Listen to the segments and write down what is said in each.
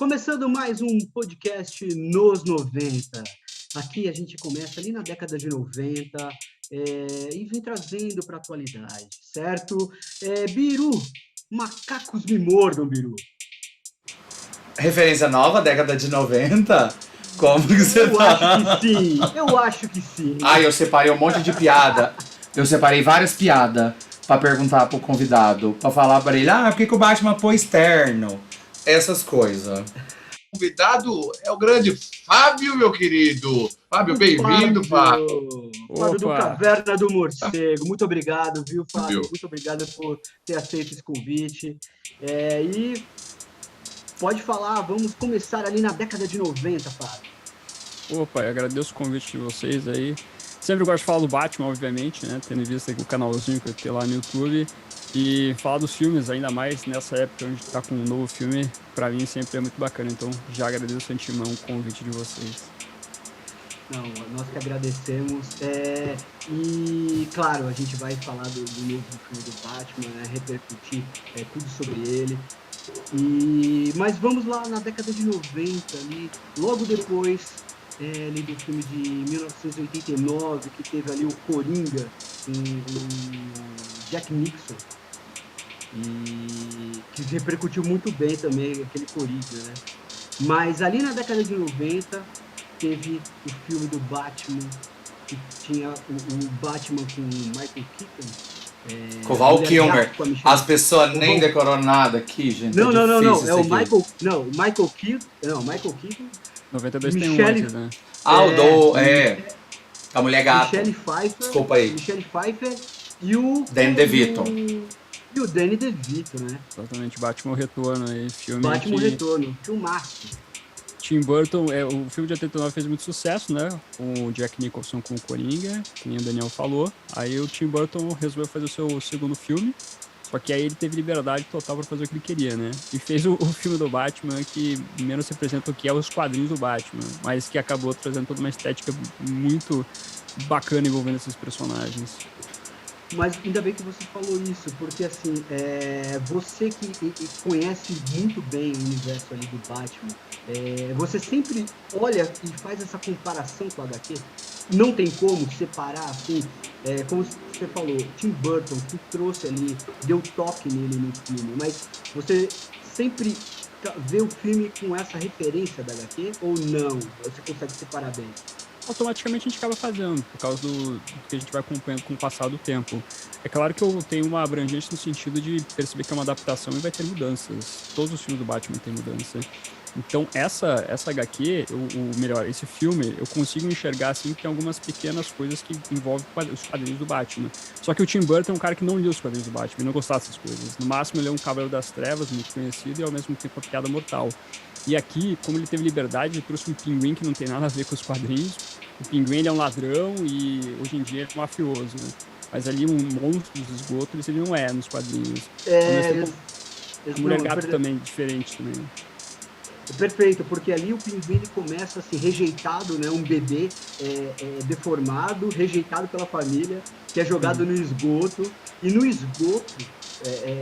Começando mais um podcast nos 90. Aqui a gente começa ali na década de 90 e vem trazendo para a atualidade, certo? Biru, macacos me mordam, Biru. Referência nova, década de 90? Como que você Eu acho que sim, eu acho que sim. Eu separei um monte de piada. Eu separei várias piadas pra perguntar pro convidado. Pra falar pra ele, por que o Batman pôs terno? Essas coisas. O convidado é o grande Fábio, meu querido. Fábio, bem-vindo, Fábio. Fábio do Caverna do Morcego. Muito obrigado, viu, Fábio? Muito obrigado por ter aceito esse convite. E pode falar, vamos começar ali na década de 90, Fábio. Opa, eu agradeço o convite de vocês aí. Sempre gosto de falar do Batman, obviamente, né? Tendo visto aqui o canalzinho que eu tenho lá no YouTube. E falar dos filmes, ainda mais nessa época onde tá com um novo filme, pra mim sempre é muito bacana. Então já agradeço de antemão o convite de vocês. Não, nós que agradecemos. E, claro, a gente vai falar do novo filme do Batman, né? Repercutir tudo sobre ele. Mas vamos lá na década de 90, ali, logo depois ali do filme de 1989, que teve ali o Coringa, o Jack Nicholson, e que repercutiu muito bem também, aquele Coringa, né? Mas ali na década de 90 teve o filme do Batman, que tinha o Batman com o Michael Keaton. Com o Val Kilmer. As pessoas nem decoraram nada aqui, gente. Não. É o Michael. Não, o Michael Keaton. Não, Michael Keaton. 92 tem um antes, né? A mulher gata. Michelle Pfeiffer. Desculpa aí. Michelle Pfeiffer e o Danny DeVito. E o Danny DeVito, né? Exatamente, Batman Retorno aí, filme. Batman Retorno, filmaço. Tim Burton, o filme de 89 fez muito sucesso, né? Com o Jack Nicholson com o Coringa, que nem o Daniel falou. Aí o Tim Burton resolveu fazer o seu segundo filme, só que aí ele teve liberdade total para fazer o que ele queria, né? E fez o filme do Batman que menos representa o que é os quadrinhos do Batman, mas que acabou trazendo toda uma estética muito bacana envolvendo esses personagens. Mas ainda bem que você falou isso, porque assim, você que conhece muito bem o universo ali do Batman, você sempre olha e faz essa comparação com a HQ. Não tem como separar, assim, como você falou, Tim Burton, que trouxe ali, deu toque nele no filme, mas você sempre vê o filme com essa referência da HQ ou não? Você consegue separar bem? Automaticamente a gente acaba fazendo, por causa do que a gente vai acompanhando com o passar do tempo. É claro que eu tenho uma abrangência no sentido de perceber que é uma adaptação e vai ter mudanças. Todos os filmes do Batman têm mudança. Então essa HQ, melhor, esse filme, eu consigo enxergar assim que tem algumas pequenas coisas que envolvem os quadrinhos do Batman. Só que o Tim Burton é um cara que não lia os quadrinhos do Batman, não gostava dessas coisas. No máximo ele é um Cavaleiro das Trevas, muito conhecido, e ao mesmo tempo uma piada mortal. E aqui, como ele teve liberdade, ele trouxe um pinguim que não tem nada a ver com os quadrinhos. O pinguim ele é um ladrão e hoje em dia ele é um mafioso, né? Mas ali um monstro dos esgotos ele não é nos quadrinhos. A Mulher Gato também, diferente também. Perfeito, porque ali o pinguim ele começa assim, rejeitado, né? Um bebê deformado, rejeitado pela família, que é jogado no esgoto. E no esgoto,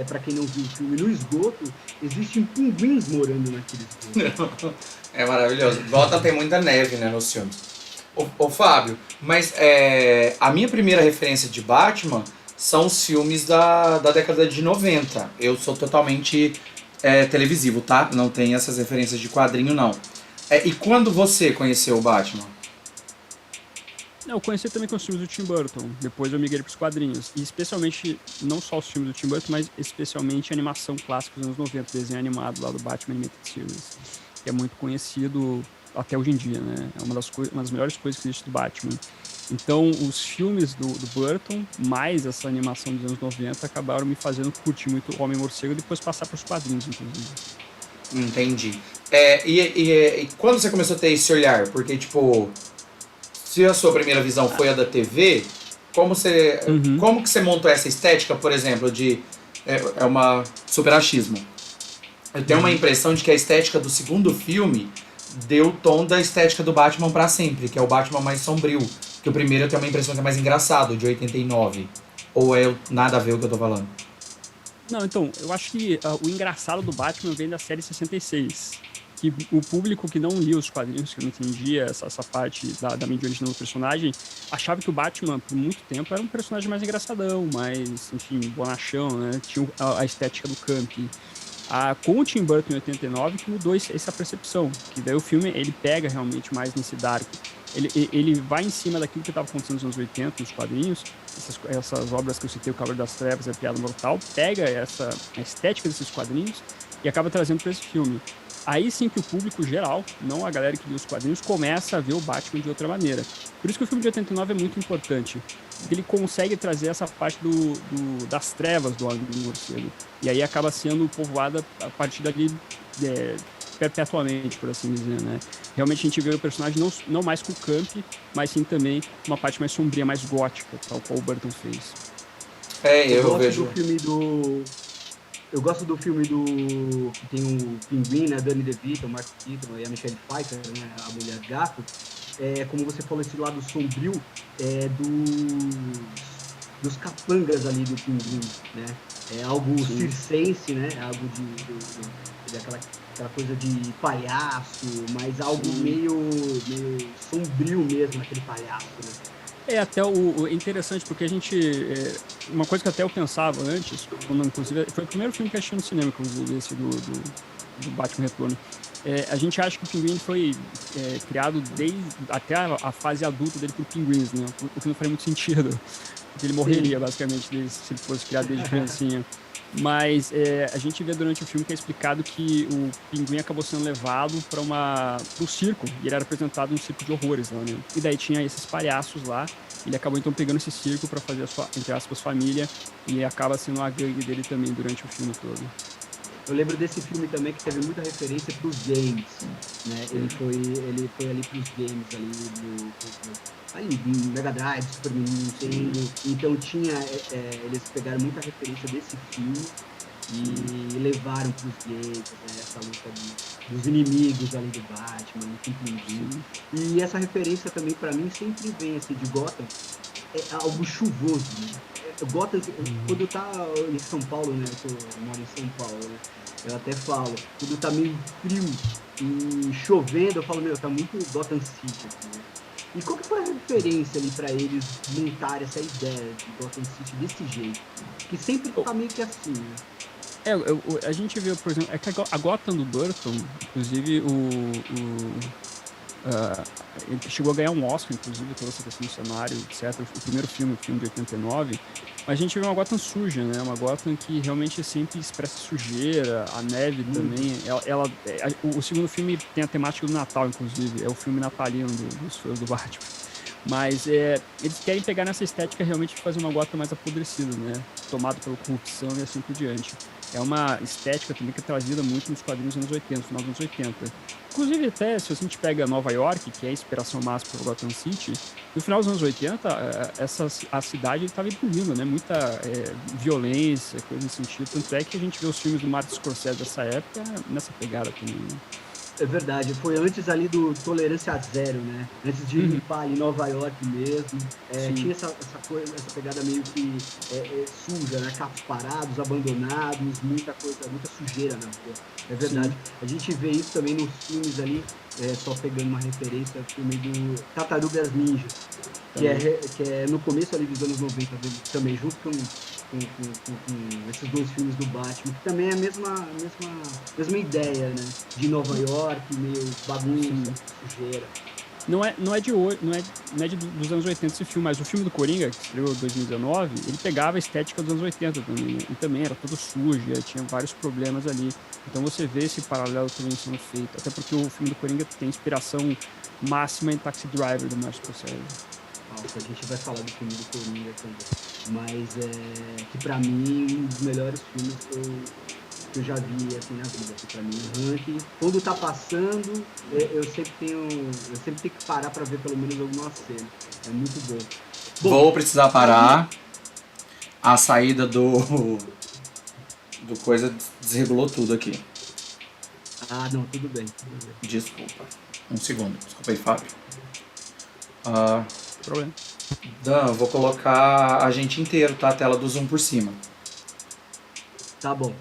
para quem não viu o filme, no esgoto existem pinguins morando naquele esgoto. É maravilhoso. Gotham tem muita neve, né, nos filmes. Ô Fábio, mas a minha primeira referência de Batman são os filmes da década de 90. Eu sou totalmente televisivo, tá? Não tem essas referências de quadrinho, não. E quando você conheceu o Batman? Eu conheci também com os filmes do Tim Burton. Depois eu migrei para os quadrinhos. E especialmente, não só os filmes do Tim Burton, mas especialmente a animação clássica dos anos 90, desenho animado lá do Batman Animated Series, que é muito conhecido até hoje em dia, né? É uma das melhores coisas que existe do Batman. Então, os filmes do Burton, mais essa animação dos anos 90, acabaram me fazendo curtir muito o Homem-Morcego e depois passar para os quadrinhos, inclusive. Entendi. E quando você começou a ter esse olhar? Porque, tipo, se a sua primeira visão foi a da TV, como que você montou essa estética, por exemplo, de... É uma super achismo. Eu tenho uma impressão de que a estética do segundo filme deu o tom da estética do Batman pra sempre, que é o Batman mais sombrio. Que o primeiro eu tenho uma impressão que é mais engraçado, de 89. Ou é nada a ver o que eu tô falando? Não, então, eu acho que o engraçado do Batman vem da série 66. que o público que não lia os quadrinhos, que não entendia essa parte da mídia original do personagem, achava que o Batman, por muito tempo, era um personagem mais engraçadão, mais, enfim, bonachão, né? Tinha a estética do camp. Com o Tim Burton em 89 que mudou essa percepção, que daí o filme ele pega realmente mais nesse dark. Ele vai em cima daquilo que estava acontecendo nos anos 80, nos quadrinhos, essas obras que eu citei, O Cavaleiro das Trevas e A Piada Mortal, pega a estética desses quadrinhos e acaba trazendo para esse filme. Aí sim que o público geral, não a galera que lia os quadrinhos, começa a ver o Batman de outra maneira. Por isso que o filme de 89 é muito importante. Porque ele consegue trazer essa parte das trevas do Homem do Morcego. E aí acaba sendo povoada a partir dali perpetuamente, por assim dizer, né? Realmente a gente vê o personagem não mais com o camp, mas sim também uma parte mais sombria, mais gótica, tal qual o Burton fez. Eu vejo. Eu gosto do filme que tem o Pinguim, né? Danny DeVito, o Mark Keaton e a Michelle Pfeiffer, né? A Mulher Gato. Como você falou, esse lado sombrio dos capangas ali do Pinguim, né? É algo circense, né? É algo aquela coisa de palhaço, mas algo meio sombrio mesmo, aquele palhaço, né? Até é interessante, porque a gente... uma coisa que até eu pensava antes, quando, inclusive, foi o primeiro filme que eu assisti no cinema, inclusive, esse do Batman Retorno. A gente acha que o Pinguim foi criado até a fase adulta dele por pinguins, né? O que não faria muito sentido. Porque ele morreria, basicamente, se ele fosse criado desde criancinha. Mas a gente vê durante o filme que é explicado que o Pinguim acabou sendo levado para um circo, e ele era apresentado num circo de horrores lá, né? E daí tinha esses palhaços lá, ele acabou então pegando esse circo para fazer a sua, entre aspas, família, e acaba sendo a gangue dele também durante o filme todo. Eu lembro desse filme também que teve muita referência para os games, né? Ele foi ali para os games ali do Mega Drive, Super Nintendo. Então eles pegaram muita referência desse filme e levaram para os games, né? Essa luta dos inimigos ali do Batman, enfim. E essa referência também para mim sempre vem assim de Gotham, é algo chuvoso, né? Gotham, quando tá em São Paulo, né? Eu moro em São Paulo, né? Eu até falo, quando tá meio frio e chovendo, eu falo, tá muito Gotham City aqui, né? E qual que foi a referência ali pra eles montarem essa ideia de Gotham City desse jeito? Que sempre tá meio que assim, né? A gente vê, por exemplo, que a Gotham do Burton, inclusive ele chegou a ganhar um Oscar, inclusive, toda essa questão do cenário, etc. O primeiro filme, o filme de 89, mas a gente vê uma Gotham suja, né? Uma Gotham que realmente sempre expressa sujeira, a neve também. O segundo filme tem a temática do Natal, inclusive, é o filme natalino dos fãs do Batman. Mas eles querem pegar nessa estética realmente de fazer uma Gotham mais apodrecida, né? Tomada pela corrupção e assim por diante. É uma estética também que é trazida muito nos quadrinhos dos anos 80, final dos anos 80. Inclusive, até se a gente pega Nova York, que é a inspiração máxima para Gotham City, no final dos anos 80, a cidade estava evoluindo, né? Muita violência, coisa nesse sentido. Tanto é que a gente vê os filmes do Martin Scorsese dessa época nessa pegada também, né? É verdade, foi antes ali do Tolerância Zero, né? Antes de limpar ali Nova York mesmo. Tinha essa pegada meio que suja, né? Carros parados, abandonados, muita sujeira na rua. É verdade. Sim. A gente vê isso também nos filmes ali, só pegando uma referência ao filme do Tartarugas Ninja, que é no começo ali dos anos 90 também, junto com esses dois filmes do Batman, que também é a mesma ideia, né? De Nova York, meio bagunça, sujeira. Não é dos anos 80 esse filme, mas o filme do Coringa, que estreou em 2019, ele pegava a estética dos anos 80 também, né? E também era todo sujo, tinha vários problemas ali. Então você vê esse paralelo também sendo feito, até porque o filme do Coringa tem inspiração máxima em Taxi Driver, do Martin Scorsese. Nossa, a gente vai falar do filme do Coringa também, mas que pra mim um dos melhores filmes que eu já vi assim na vida, que pra mim o ranking, quando tá passando, eu sempre tenho que parar pra ver pelo menos alguma cena, é muito bom. Vou precisar parar, a saída do coisa desregulou tudo aqui. Ah, não, tudo bem. Desculpa, um segundo, desculpa aí, Fábio. Problema. Dan, eu vou colocar a gente inteiro, tá? A tela do Zoom por cima. Tá bom.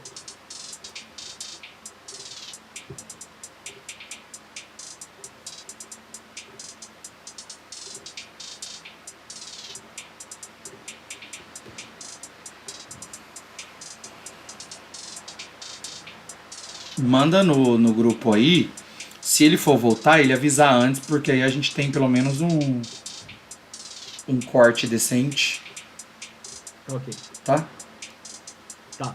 Manda no grupo aí. Se ele for voltar, ele avisar antes, porque aí a gente tem pelo menos um corte decente, Ok, tá? tá.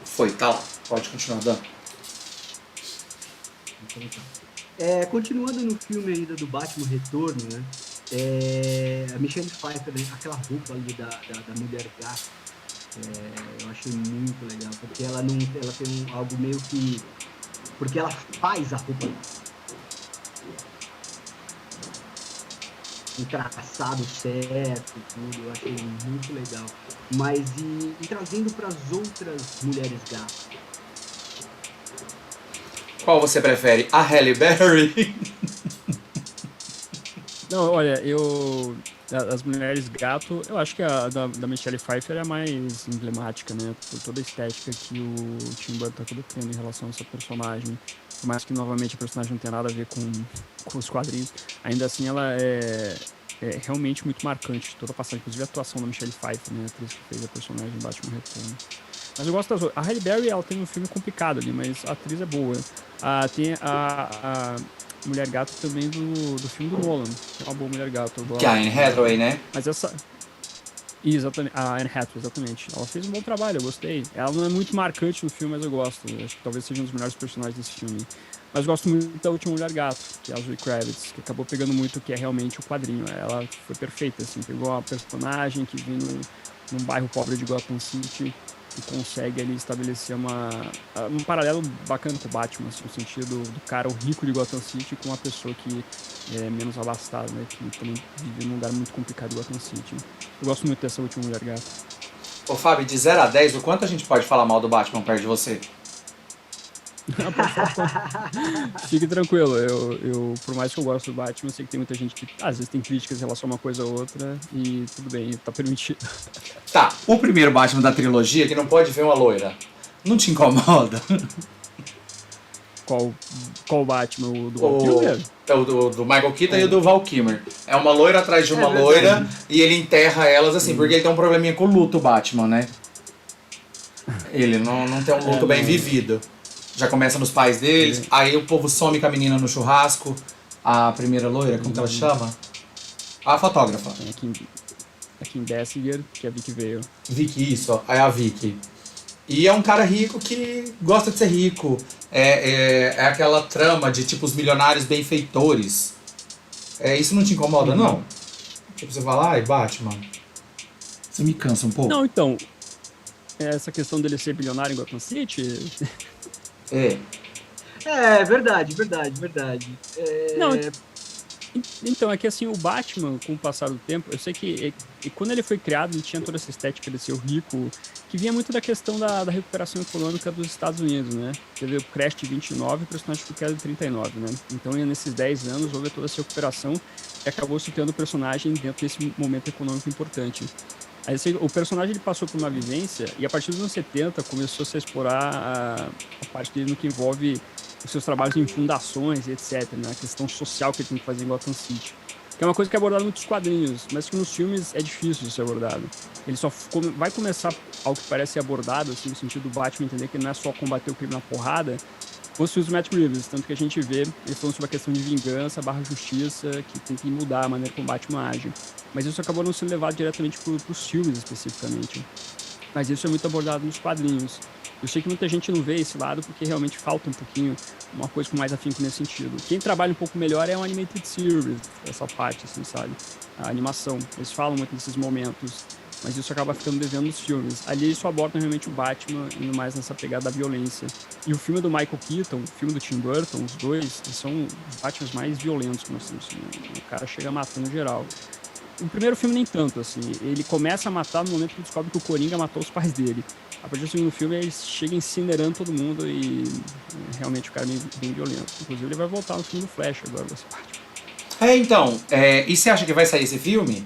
Foi, tá lá. Pode continuar dando. Então tá. Continuando no filme ainda do Batman Retorno, né? A Michelle Pfeiffer, né, aquela roupa ali da Mulher Gato, eu achei muito legal, porque ela não, ela tem algo meio que, porque ela faz a roupa, um traçado certo, tudo, eu achei muito legal. Mas e trazendo para as outras Mulheres Gato? Qual você prefere? A Halle Berry? Não, olha, as Mulheres Gato, eu acho que a da Michelle Pfeiffer é a mais emblemática, né? Por toda a estética que o Tim Burton acabou criando em relação a essa personagem. Por mais que, novamente, a personagem não tenha nada a ver com os quadrinhos, ainda assim ela é realmente muito marcante. Toda a passagem, inclusive a atuação da Michelle Pfeiffer, né? A atriz que fez a personagem em Batman Retorno. Mas eu gosto das outras. A Halle Berry, ela tem um filme complicado ali, mas a atriz é boa. Tem a Mulher Gato também do filme do Nolan, que é uma boa Mulher Gato. Que é a Anne Hathaway, né? Mas essa... Exatamente, a Anne Hathaway, exatamente. Ela fez um bom trabalho, eu gostei. Ela não é muito marcante no filme, mas eu gosto. Eu acho que talvez seja um dos melhores personagens desse filme. Mas eu gosto muito da última Mulher Gato, que é a Zoe Kravitz, que acabou pegando muito o que é realmente o quadrinho. Ela foi perfeita, assim. Pegou uma personagem que vem num bairro pobre de Gotham City e consegue ali estabelecer um paralelo bacana com o Batman, assim, no sentido do cara, o rico de Gotham City, com uma pessoa que é menos abastada, né, que também vive num lugar muito complicado de Gotham City. Eu gosto muito dessa última Mulher Gato. Ô Fábio, de 0 a 10, o quanto a gente pode falar mal do Batman perto de você? Fique tranquilo, eu, por mais que eu goste do Batman, eu sei que tem muita gente que às vezes tem críticas em relação a uma coisa ou outra, e tudo bem, tá permitido. Tá, o primeiro Batman da trilogia, que não pode ver uma loira, não te incomoda? Qual Batman? O do Val Kilmer? É o do Michael Keaton e o do Val Kilmer. É uma loira atrás de uma loira e ele enterra elas assim, porque ele tem um probleminha com o luto, o Batman, né? Ele não tem um luto bem vivido. Já começa nos pais deles, aí o povo some com a menina no churrasco. A primeira loira, como que ela chama? A fotógrafa. A Kim Basinger, que é a Vicky Vale. Vicky, isso, ó, é a Vicky. E é um cara rico que gosta de ser rico. É aquela trama de tipo os milionários benfeitores. Isso não te incomoda, não? Tipo, você fala, ai, Batman. Você me cansa um pouco. Não, então. Essa questão dele ser bilionário em Gotham City. Verdade. Não, então, é que assim, o Batman, com o passar do tempo, eu sei que quando ele foi criado, ele tinha toda essa estética de ser o rico, que vinha muito da questão da recuperação econômica dos Estados Unidos, né? Teve o crash de 29 e o personagem foi criado em 39, né? Então, nesses 10 anos, houve toda essa recuperação e acabou se tendo o personagem dentro desse momento econômico importante. Aí, assim, o personagem ele passou por uma vivência e a partir dos anos 70 começou -se a explorar a parte dele no que envolve os seus trabalhos em fundações e etc, né? A questão social que ele tem que fazer em Gotham City. Que é uma coisa que é abordada em muitos quadrinhos, mas que nos filmes é difícil de ser abordado. Ele só vai começar, ao que parece ser abordado, assim, no sentido do Batman entender que não é só combater o crime na porrada, com os filmes do Matt Reeves, tanto que a gente vê ele falando sobre a questão de vingança / justiça, que tem que mudar a maneira como o Batman age. Mas isso acabou não sendo levado diretamente para os filmes, especificamente. Mas isso é muito abordado nos quadrinhos. Eu sei que muita gente não vê esse lado porque realmente falta um pouquinho, uma coisa com mais afinco nesse sentido. Quem trabalha um pouco melhor é o Animated Series, essa parte, assim, sabe? A animação. Eles falam muito desses momentos, mas isso acaba ficando devendo nos filmes. Ali eles só abordam realmente o Batman, indo mais nessa pegada da violência. E o filme do Michael Keaton, o filme do Tim Burton, os dois, são os Batmans mais violentos que nós temos. Assim, o cara chega matando geral. O primeiro filme nem tanto, assim. Ele começa a matar no momento que descobre que o Coringa matou os pais dele. A partir do segundo filme, ele chega incinerando todo mundo e realmente o cara é bem violento. Inclusive, ele vai voltar no filme do Flash agora, dessa parte. Então, e você acha que vai sair esse filme?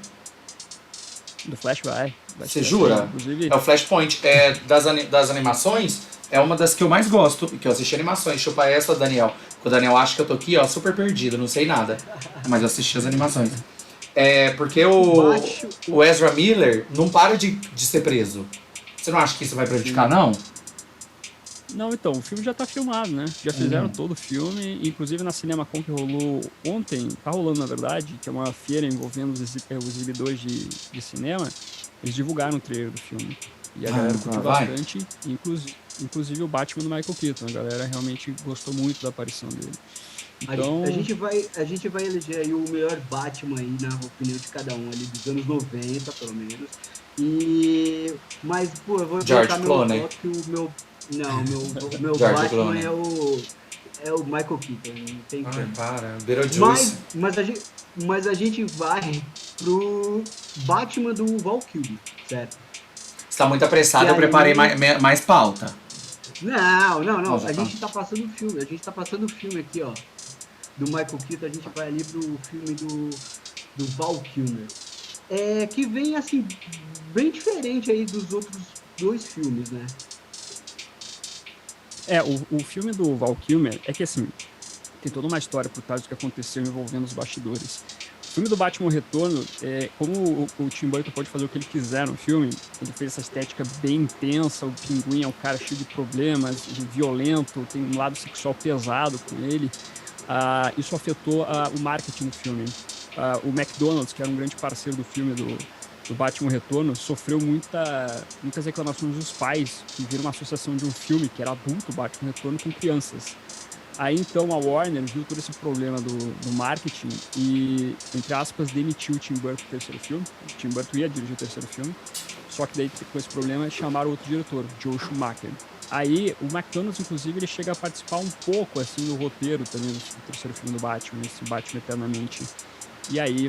Do Flash vai Você ser jura? assim, inclusive. É o Flashpoint. Das animações, é uma das que eu mais gosto, que eu assisti animações. Chupa essa, Daniel. O Daniel acha que eu tô aqui, ó, super perdido, não sei nada. Mas eu assisti as animações. Porque o Ezra Miller não para de ser preso. Você não acha que isso vai prejudicar, não? Não, então, o filme já tá filmado, né? Já fizeram todo o filme, inclusive na CinemaCon que rolou ontem, tá rolando na verdade, que é uma feira envolvendo os exibidores de cinema, eles divulgaram o trailer do filme. E a galera curtiu bastante, inclusive o Batman do Michael Keaton. A galera realmente gostou muito da aparição dele. Então... A gente vai eleger aí o melhor Batman aí, na opinião de cada um ali, dos anos 90, pelo menos. Mas, pô, eu vou George colocar Clooney. meu voto que o meu... Não, meu George Batman Clooney. é o Michael Keaton, não tem Ai, como. para. Beetlejuice. Mas a gente vai pro Batman do Val Kilmer, certo? Você tá muito apressado, eu preparei mais pauta. Não. Nossa, A gente tá passando o filme. A gente tá passando o filme aqui, ó. Do Michael Keaton, a gente vai ali pro filme do Val Kilmer. Que vem, assim, bem diferente aí dos outros dois filmes, né? O filme do Val Kilmer é que, assim, tem toda uma história por trás do que aconteceu envolvendo os bastidores. O filme do Batman Retorno, como o Tim Burton pode fazer o que ele quiser no filme, ele fez essa estética bem intensa, o Pinguim é um cara cheio de problemas, violento, tem um lado sexual pesado com ele. Isso afetou o marketing do filme. O McDonald's, que era um grande parceiro do filme do Batman Retorno, sofreu muitas reclamações dos pais que viram uma associação de um filme que era adulto, Batman Retorno, com crianças. Aí então a Warner viu todo esse problema do marketing e, entre aspas, demitiu o Tim Burton do terceiro filme. O Tim Burton ia dirigir o terceiro filme, só que daí com esse problema chamaram outro diretor, Joe Schumacher. Aí o McDonald's, inclusive, ele chega a participar um pouco assim no roteiro também do terceiro filme do Batman, esse Batman Eternamente. E aí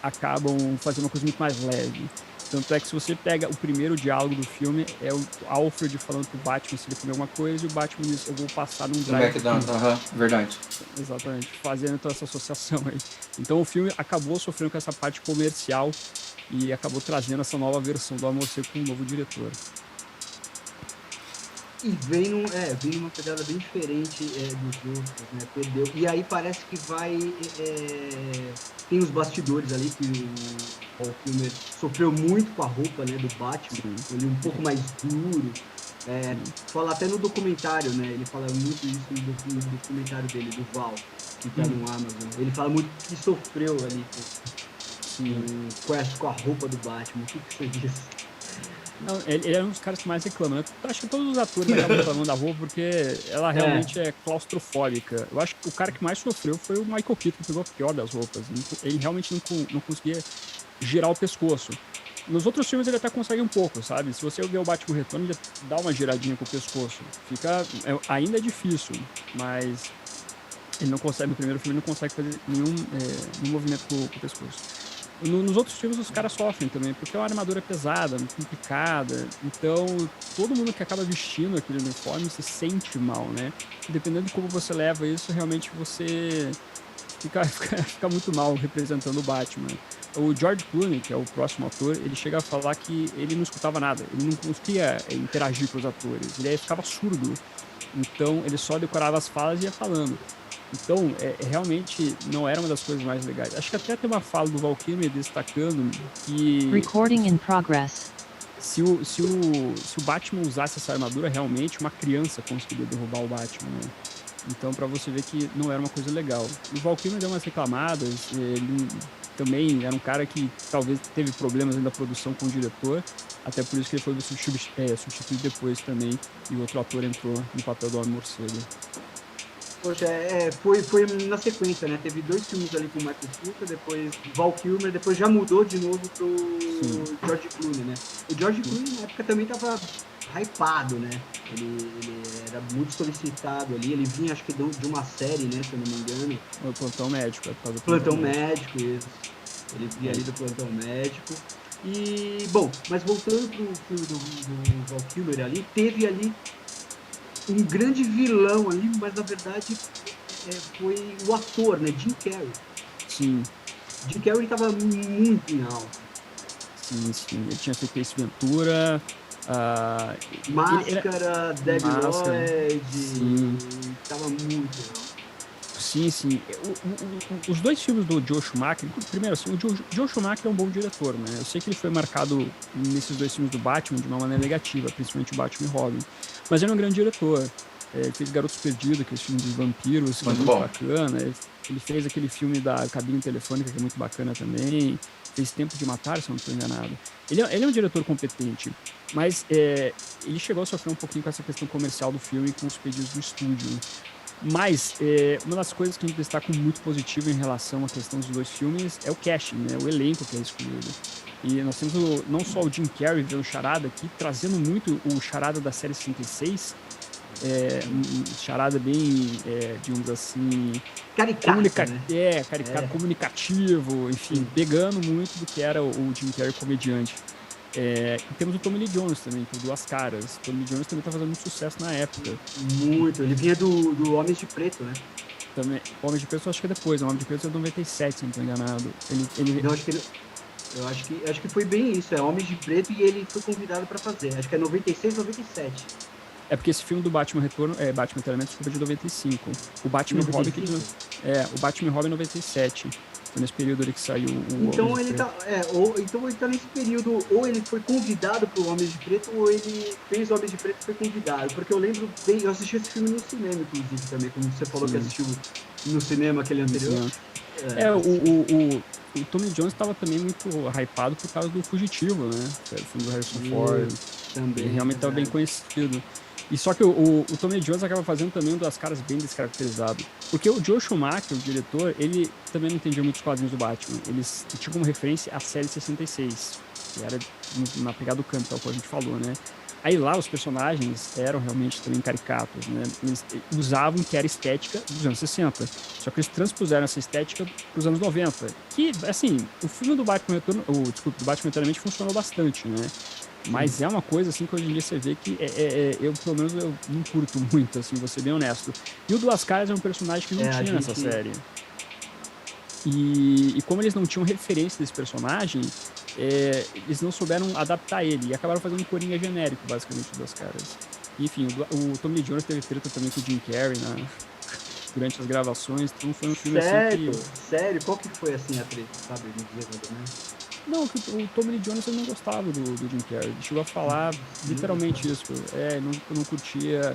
acabam fazendo uma coisa muito mais leve. Tanto é que se você pega o primeiro diálogo do filme, é o Alfred falando pro Batman se ele comer alguma coisa, e o Batman diz, eu vou passar num drive. Verdade. Exatamente, fazendo então essa associação aí. Então o filme acabou sofrendo com essa parte comercial e acabou trazendo essa nova versão do Amor Seco com um novo diretor. E vem numa pegada bem diferente dos outros, né? Perdeu. E aí parece que vai... tem os bastidores ali, que o Val Kilmer sofreu muito com a roupa, né, do Batman. Sim. Ele um pouco mais duro. Fala até no documentário, né? Ele fala muito isso no documentário dele, do Val, que tá no Amazon. Ele fala muito que sofreu ali com a roupa do Batman. O que você diz? Não, ele é um dos caras que mais reclamam, né? Eu acho que todos os atores acabam reclamando da roupa porque ela realmente é claustrofóbica. Eu acho que o cara que mais sofreu foi o Michael Keaton, que pegou a pior das roupas. Ele realmente não conseguia girar o pescoço. Nos outros filmes ele até consegue um pouco, sabe? Se você ver o Batman Retorno, ele dá uma giradinha com o pescoço. Ainda é difícil, mas ele não consegue, no primeiro filme, ele não consegue fazer nenhum movimento com o pescoço. Nos outros filmes os caras sofrem também, porque é uma armadura pesada, muito complicada, então todo mundo que acaba vestindo aquele uniforme se sente mal, né? Dependendo de como você leva isso, realmente você fica muito mal representando o Batman. O George Clooney, que é o próximo ator, ele chega a falar que ele não escutava nada, ele não conseguia interagir com os atores, ele aí ficava surdo, então ele só decorava as falas e ia falando. Então, realmente não era uma das coisas mais legais. Acho que até tem uma fala do Val Kilmer destacando que... Recording in progress. Se o Batman usasse essa armadura, realmente uma criança conseguiria derrubar o Batman, né? Então, pra você ver que não era uma coisa legal. O Val Kilmer deu umas reclamadas, ele também era um cara que talvez teve problemas na produção com o diretor, até por isso que ele foi substituído depois também, e o outro ator entrou no papel do Homem-Morcego. Poxa, foi na sequência, né? Teve 2 filmes ali com o Michael Keaton, depois Val Kilmer, depois já mudou de novo pro George Clooney, né? O George Clooney na época também tava hypado, né? Ele era muito solicitado ali, ele vinha acho que de uma série, né? Se eu não me engano. O Plantão Médico, Plantão Médico, isso. Ele vinha ali do Plantão Médico. E, bom, mas voltando pro filme do Val Kilmer ali, teve ali um grande vilão ali, mas na verdade foi o ator, né? Jim Carrey. Sim. Jim Carrey estava muito em alta. Sim. Ele tinha feito Ace Ventura. Máscara, Debbie Máscara. Lloyd. Sim. Tava muito legal. Sim. Os dois filmes do Joel Schumacher, primeiro assim, o Joel Schumacher é um bom diretor, né? Eu sei que ele foi marcado nesses dois filmes do Batman de uma maneira negativa, principalmente o Batman e Robin. Mas ele é um grande diretor. Ele fez Garotos Perdidos, aquele filme dos vampiros, que é muito bacana. Ele fez aquele filme da cabine telefônica, que é muito bacana também. Fez Tempo de Matar, se eu não estou enganado. Ele é um diretor competente, mas ele chegou a sofrer um pouquinho com essa questão comercial do filme e com os pedidos do estúdio. Mas uma das coisas que a gente destaca muito positivo em relação à questão dos dois filmes é o casting, né? O elenco que é escolhido. E nós temos não só o Jim Carrey, o Charada aqui, trazendo muito o Charada da série 66, um charada bem, digamos assim, Caricato, né? caricato, comunicativo, enfim, pegando muito do que era o Jim Carrey comediante. E temos o Tommy Lee Jones também, que é o Duas Caras. O Tommy Lee Jones também tá fazendo muito sucesso na época. Muito, ele vinha do Homens de Preto, né? Também, o Homem de Preto eu acho que é depois, o Homem de Preto é de 97, se não estou enganado. Eu acho que foi bem isso, Homens de Preto, e ele foi convidado pra fazer. Acho que é 96, 97. É porque esse filme do Batman Retorno, Batman Eternamente, desculpa, de 95. O Batman e Robin, o Batman e Robin 97. Foi nesse período ali que saiu o então ele tá nesse período, ou ele foi convidado pro Homens de Preto, ou ele fez Homens de Preto e foi convidado. Porque eu lembro bem, eu assisti esse filme no cinema, inclusive, também, como você falou que assistiu no cinema aquele anterior. O Tommy Jones estava também muito hypado por causa do Fugitivo, né? Que era o filme do Harrison Ford. Também. Ele realmente estava bem conhecido. E só que o Tommy Jones acaba fazendo também um das caras bem descaracterizado. Porque o Joel Schumacher, o diretor, ele também não entendia muito os quadrinhos do Batman. Eles tinham como referência a série 66, que era na pegada do campo, tal qual a gente falou, né? Aí lá os personagens eram realmente também caricatos, né? Eles usavam que era estética dos anos 60. Só que eles transpuseram essa estética para os anos 90. Que, assim, o filme do Batman do Batman Eternamente funcionou bastante, né? Mas é uma coisa, assim, que hoje em dia você vê que eu, pelo menos, eu não curto muito, assim, vou ser bem honesto. E o Duas Caras é um personagem que não tinha nessa série. E como eles não tinham referência desse personagem, eles não souberam adaptar ele. E acabaram fazendo um Coringa genérico, basicamente, Duas Caras. E, enfim, o Tommy Lee Jones teve treta também com o Jim Carrey durante as gravações. Então foi um filme assim que... Sério? Qual que foi, assim, a treta, sabe? Me dizer mais ou menos. Não, o Tommy Lee Jones não gostava do Jim Carrey. Ele chegou a falar literalmente isso. Não curtia.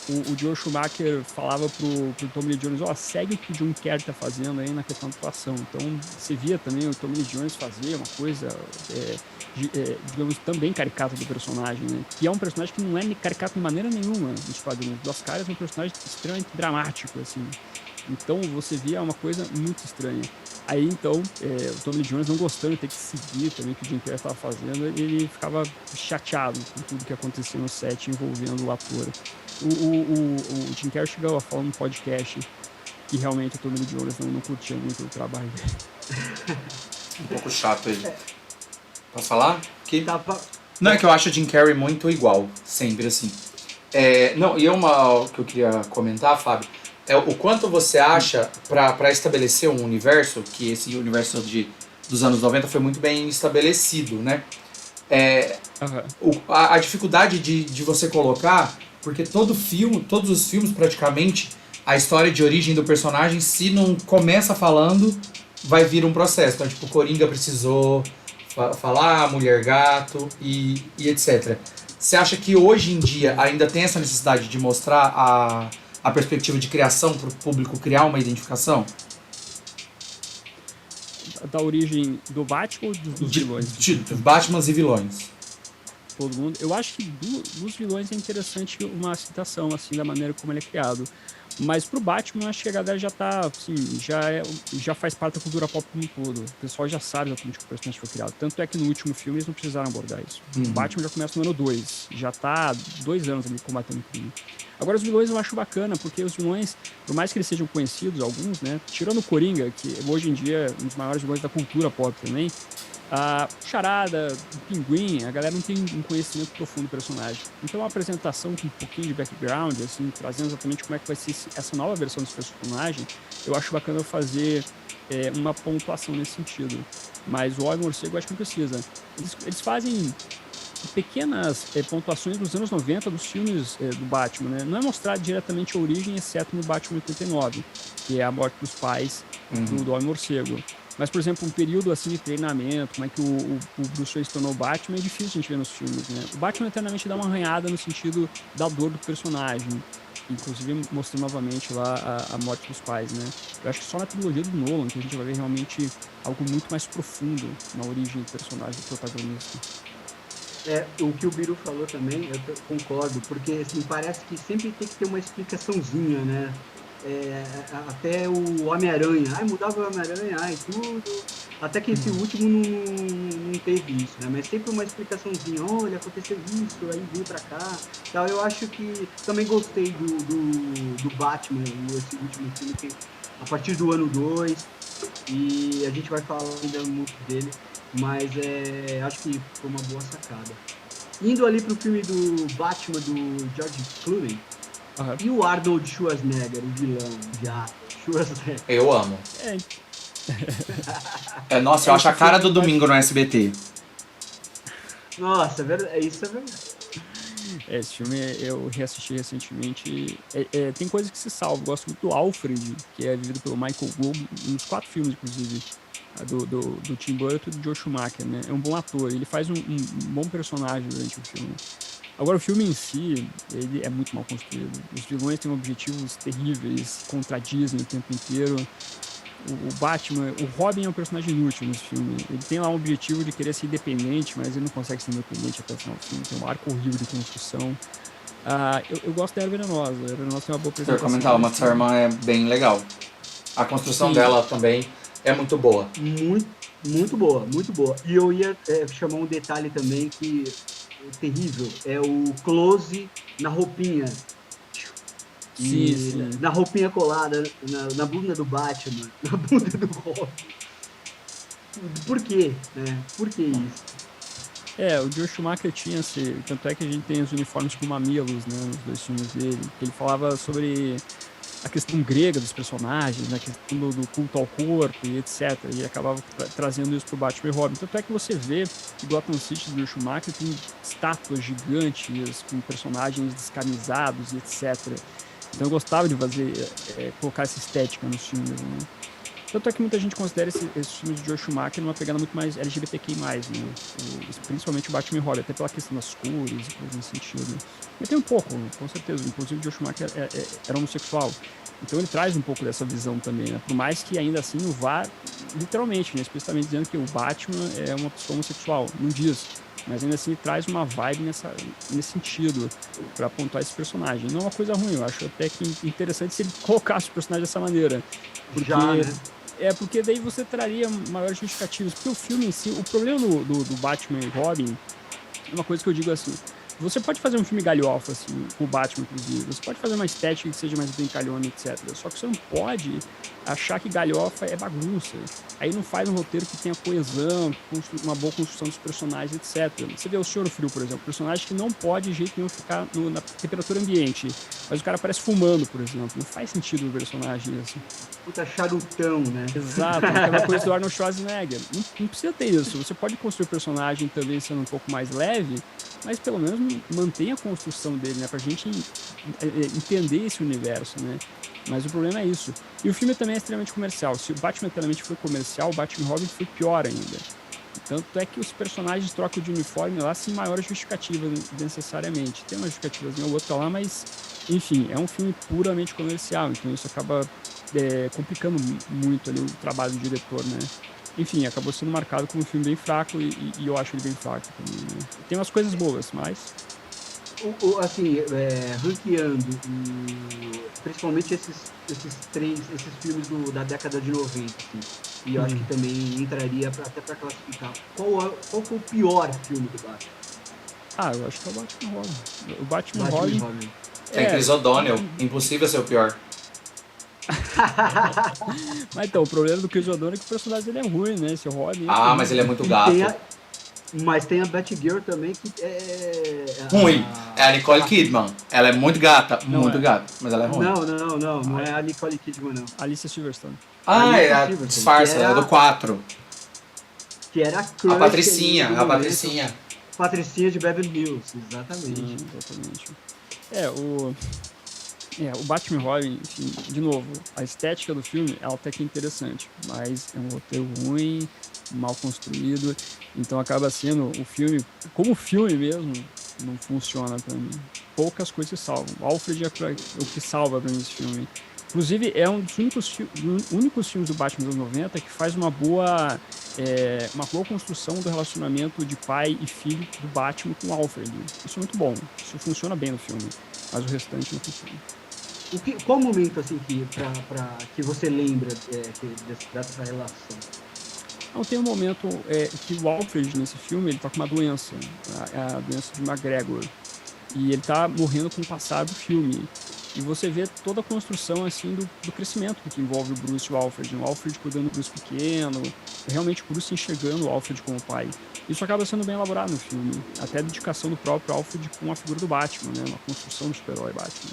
O Joel Schumacher falava pro Tommy Lee Jones, segue o que o Jim Carrey tá fazendo aí na questão da atuação. Então, você via também o Tommy Lee Jones fazer uma coisa, digamos, também caricata do personagem, né? Que é um personagem que não é caricato de maneira nenhuma nos quadrinhos. Duas Caras é um personagem extremamente dramático, assim. Então, você via uma coisa muito estranha. Aí, então, o Tommy Lee Jones não gostando de ter que seguir também o que o Jim Carrey estava fazendo, ele ficava chateado com tudo que acontecia no set envolvendo o ator. O Jim Carrey chegou a falar no podcast que realmente o Tommy Lee Jones não curtia muito o trabalho dele. Um pouco chato ele. Posso falar? Não, é que eu acho o Jim Carrey muito igual, sempre assim. Não, e uma que eu queria comentar, Fábio, o quanto você acha, para estabelecer um universo, que esse universo dos anos 90 foi muito bem estabelecido, né? A dificuldade de você colocar, porque todos os filmes praticamente, a história de origem do personagem, se não começa falando, vai vir um processo. Então, tipo, Coringa precisou falar, Mulher Gato e etc. Você acha que hoje em dia ainda tem essa necessidade de mostrar a perspectiva de criação para o público criar uma identificação? Da origem do Batman ou dos vilões? Batmans e vilões. Todo mundo. Eu acho que dos vilões é interessante uma citação, assim, da maneira como ele é criado. Mas pro Batman, eu acho que a galera já tá, assim, já faz parte da cultura pop como um todo. O pessoal já sabe exatamente como o personagem foi criado. Tanto é que no último filme eles não precisaram abordar isso. O Batman já começa no ano 2. Já tá 2 anos ali combatendo o crime. Agora, os vilões eu acho bacana, porque os vilões, por mais que eles sejam conhecidos, alguns, né? Tirando o Coringa, que hoje em dia é um dos maiores vilões da cultura pop também, A Charada, o Pinguim, a galera não tem um conhecimento profundo do personagem. Então a apresentação com um pouquinho de background, assim, trazendo exatamente como é que vai ser essa nova versão desse personagem, eu acho bacana fazer uma pontuação nesse sentido. Mas o Homem Morcego eu acho que não precisa. Eles fazem pequenas pontuações dos anos 90 dos filmes do Batman, né? Não é mostrado diretamente a origem, exceto no Batman 89, que é a morte dos pais do Homem Morcego. Mas, por exemplo, um período assim de treinamento, como é que o Bruce Wayne se tornou Batman, é difícil a gente ver nos filmes, né? O Batman eternamente dá uma arranhada no sentido da dor do personagem, inclusive mostrando novamente lá a morte dos pais, né? Eu acho que só na trilogia do Nolan que a gente vai ver realmente algo muito mais profundo na origem do personagem do protagonista. O que o Biru falou também, eu concordo, porque assim, parece que sempre tem que ter uma explicaçãozinha, né? Até o Homem-Aranha, mudava o Homem-Aranha, tudo. Até que esse último não teve isso, né? Mas sempre uma explicaçãozinha, olha, aconteceu isso, aí veio pra cá. Tal. Eu acho que também gostei do Batman, esse último filme, que a partir do ano 2, e a gente vai falar ainda muito dele, mas acho que foi uma boa sacada. Indo ali pro filme do Batman do George Clooney, e o Arnold Schwarzenegger, o vilão de Schwarzenegger? Eu amo. Nossa, eu acho a cara do domingo no SBT. Nossa, isso é verdade. Esse filme eu reassisti recentemente. Tem coisas que se salvam. Gosto muito do Alfred, que é vivido pelo Michael Gould, nos 4 filmes, inclusive, do Tim Burton e do Joe Schumacher, né? É um bom ator, ele faz um bom personagem durante o filme. Agora, o filme em si, ele é muito mal construído. Os vilões têm objetivos terríveis, contradizem o tempo inteiro. O Batman, o Robin é um personagem inútil nesse filme. Ele tem lá um objetivo de querer ser independente, mas ele não consegue ser independente até o final do filme. Tem um arco horrível de construção. Eu gosto da Erva Venenosa. A Erva Venenosa tem uma boa apresentação. Eu comentar, uma dessa irmã é bem legal. A construção dela também é muito boa. Muito boa, muito boa. E eu ia chamar um detalhe também que é terrível. É o close na roupinha. Sim. Na roupinha colada, na bunda do Batman, na bunda do Robin. Por quê? Por que isso? O Joe Schumacher tinha tanto é que a gente tem os uniformes com mamilos, né, nos 2 filmes dele, que ele falava sobre a questão grega dos personagens, né, a questão do culto ao corpo e etc. E acabava trazendo isso pro Batman e Robin. Tanto é que você vê que Gotham City do Joe Schumacher tem estátuas gigantes com personagens descamisados e etc. Então eu gostava de colocar essa estética nos filmes, né? Tanto é que muita gente considera esses filmes de Joe Schumacher numa pegada muito mais LGBTQI+, né? Principalmente o Batman e Robin, até pela questão das cores e coisas nesse sentido. Mas tem um pouco, com certeza. Inclusive o Joe Schumacher era homossexual. Então ele traz um pouco dessa visão também, né? Por mais que ainda assim não vá literalmente, né? Explicitamente dizendo que o Batman é uma pessoa homossexual. Não diz. Mas ainda assim traz uma vibe nesse sentido para apontar esse personagem. Não é uma coisa ruim, eu acho até que interessante se ele colocasse o personagem dessa maneira. Porque, porque daí você traria maiores justificativas. Porque o filme em si, o problema do Batman e Robin é uma coisa que eu digo assim. Você pode fazer um filme galhofa, assim, com o Batman, inclusive. Você pode fazer uma estética que seja mais brincalhona, etc. Só que você não pode achar que galhofa é bagunça. Aí não faz um roteiro que tenha coesão, uma boa construção dos personagens, etc. Você vê o Senhor Frio, por exemplo, personagem que não pode de jeito nenhum ficar na temperatura ambiente. Mas o cara parece fumando, por exemplo. Não faz sentido o personagem assim. Puta charutão, né? Exato, aquela coisa do Arnold Schwarzenegger. Não precisa ter isso. Você pode construir o personagem também sendo um pouco mais leve, mas pelo menos mantenha a construção dele, né? Pra gente entender esse universo, né? Mas o problema é isso. E o filme também é extremamente comercial. Se o Batman eternamente foi comercial, o Batman Robin foi pior ainda. Tanto é que os personagens trocam de uniforme lá sem maiores justificativas necessariamente. Tem uma justificativazinha ou outra lá, mas, enfim, é um filme puramente comercial. Então isso acaba complicando muito ali o trabalho do diretor, né? Enfim, acabou sendo marcado como um filme bem fraco e eu acho ele bem fraco também, né? Tem umas coisas boas, mas... Assim, ranqueando, principalmente esses filmes da década de 90, assim, e eu acho que também entraria até para classificar. Qual foi o pior filme do Batman? Eu acho que é o Batman Robin. O Batman Robin. Tem Chris O'Donnell, impossível ser o pior. Mas então, o problema do Chris O'Donnell é que o personagem dele é ruim, né? Esse Robin. Ah, mas ele é muito E gato. mas tem a Batgirl também, que é... Ruim. É a Nicole Kidman. Ela é muito gata, Não muito é. gata, mas ela é ruim. Não é a Nicole Kidman, não. Alicia Silverstone. Ah, é a Silverstone, disfarça, que era- é do 4. Que era a crush A Patricinha, ali do a momento. Patricinha. Patricinha de Beverly Hills, exatamente. Sim, exatamente. O Batman Robin, enfim, de novo, a estética do filme ela até que é interessante, mas é um roteiro ruim, mal construído, então acaba sendo o filme, como filme mesmo, não funciona pra mim. Poucas coisas salvam. O Alfred é o que salva pra mim esse filme. Inclusive, é um dos únicos filmes do Batman dos anos 90 que faz uma boa construção do relacionamento de pai e filho do Batman com o Alfred. Isso é muito bom. Isso funciona bem no filme, mas o restante não funciona. Qual momento assim que você lembra dessa relação? Não, tem um momento que o Alfred, nesse filme, ele tá com uma doença, a doença de McGregor, e ele tá morrendo com o passar do filme. E você vê toda a construção assim do crescimento que envolve o Bruce e o Alfred. O Alfred cuidando do Bruce pequeno, realmente o Bruce enxergando o Alfred como pai. Isso acaba sendo bem elaborado no filme. Até a dedicação do próprio Alfred com a figura do Batman, né? Uma construção do super-herói Batman.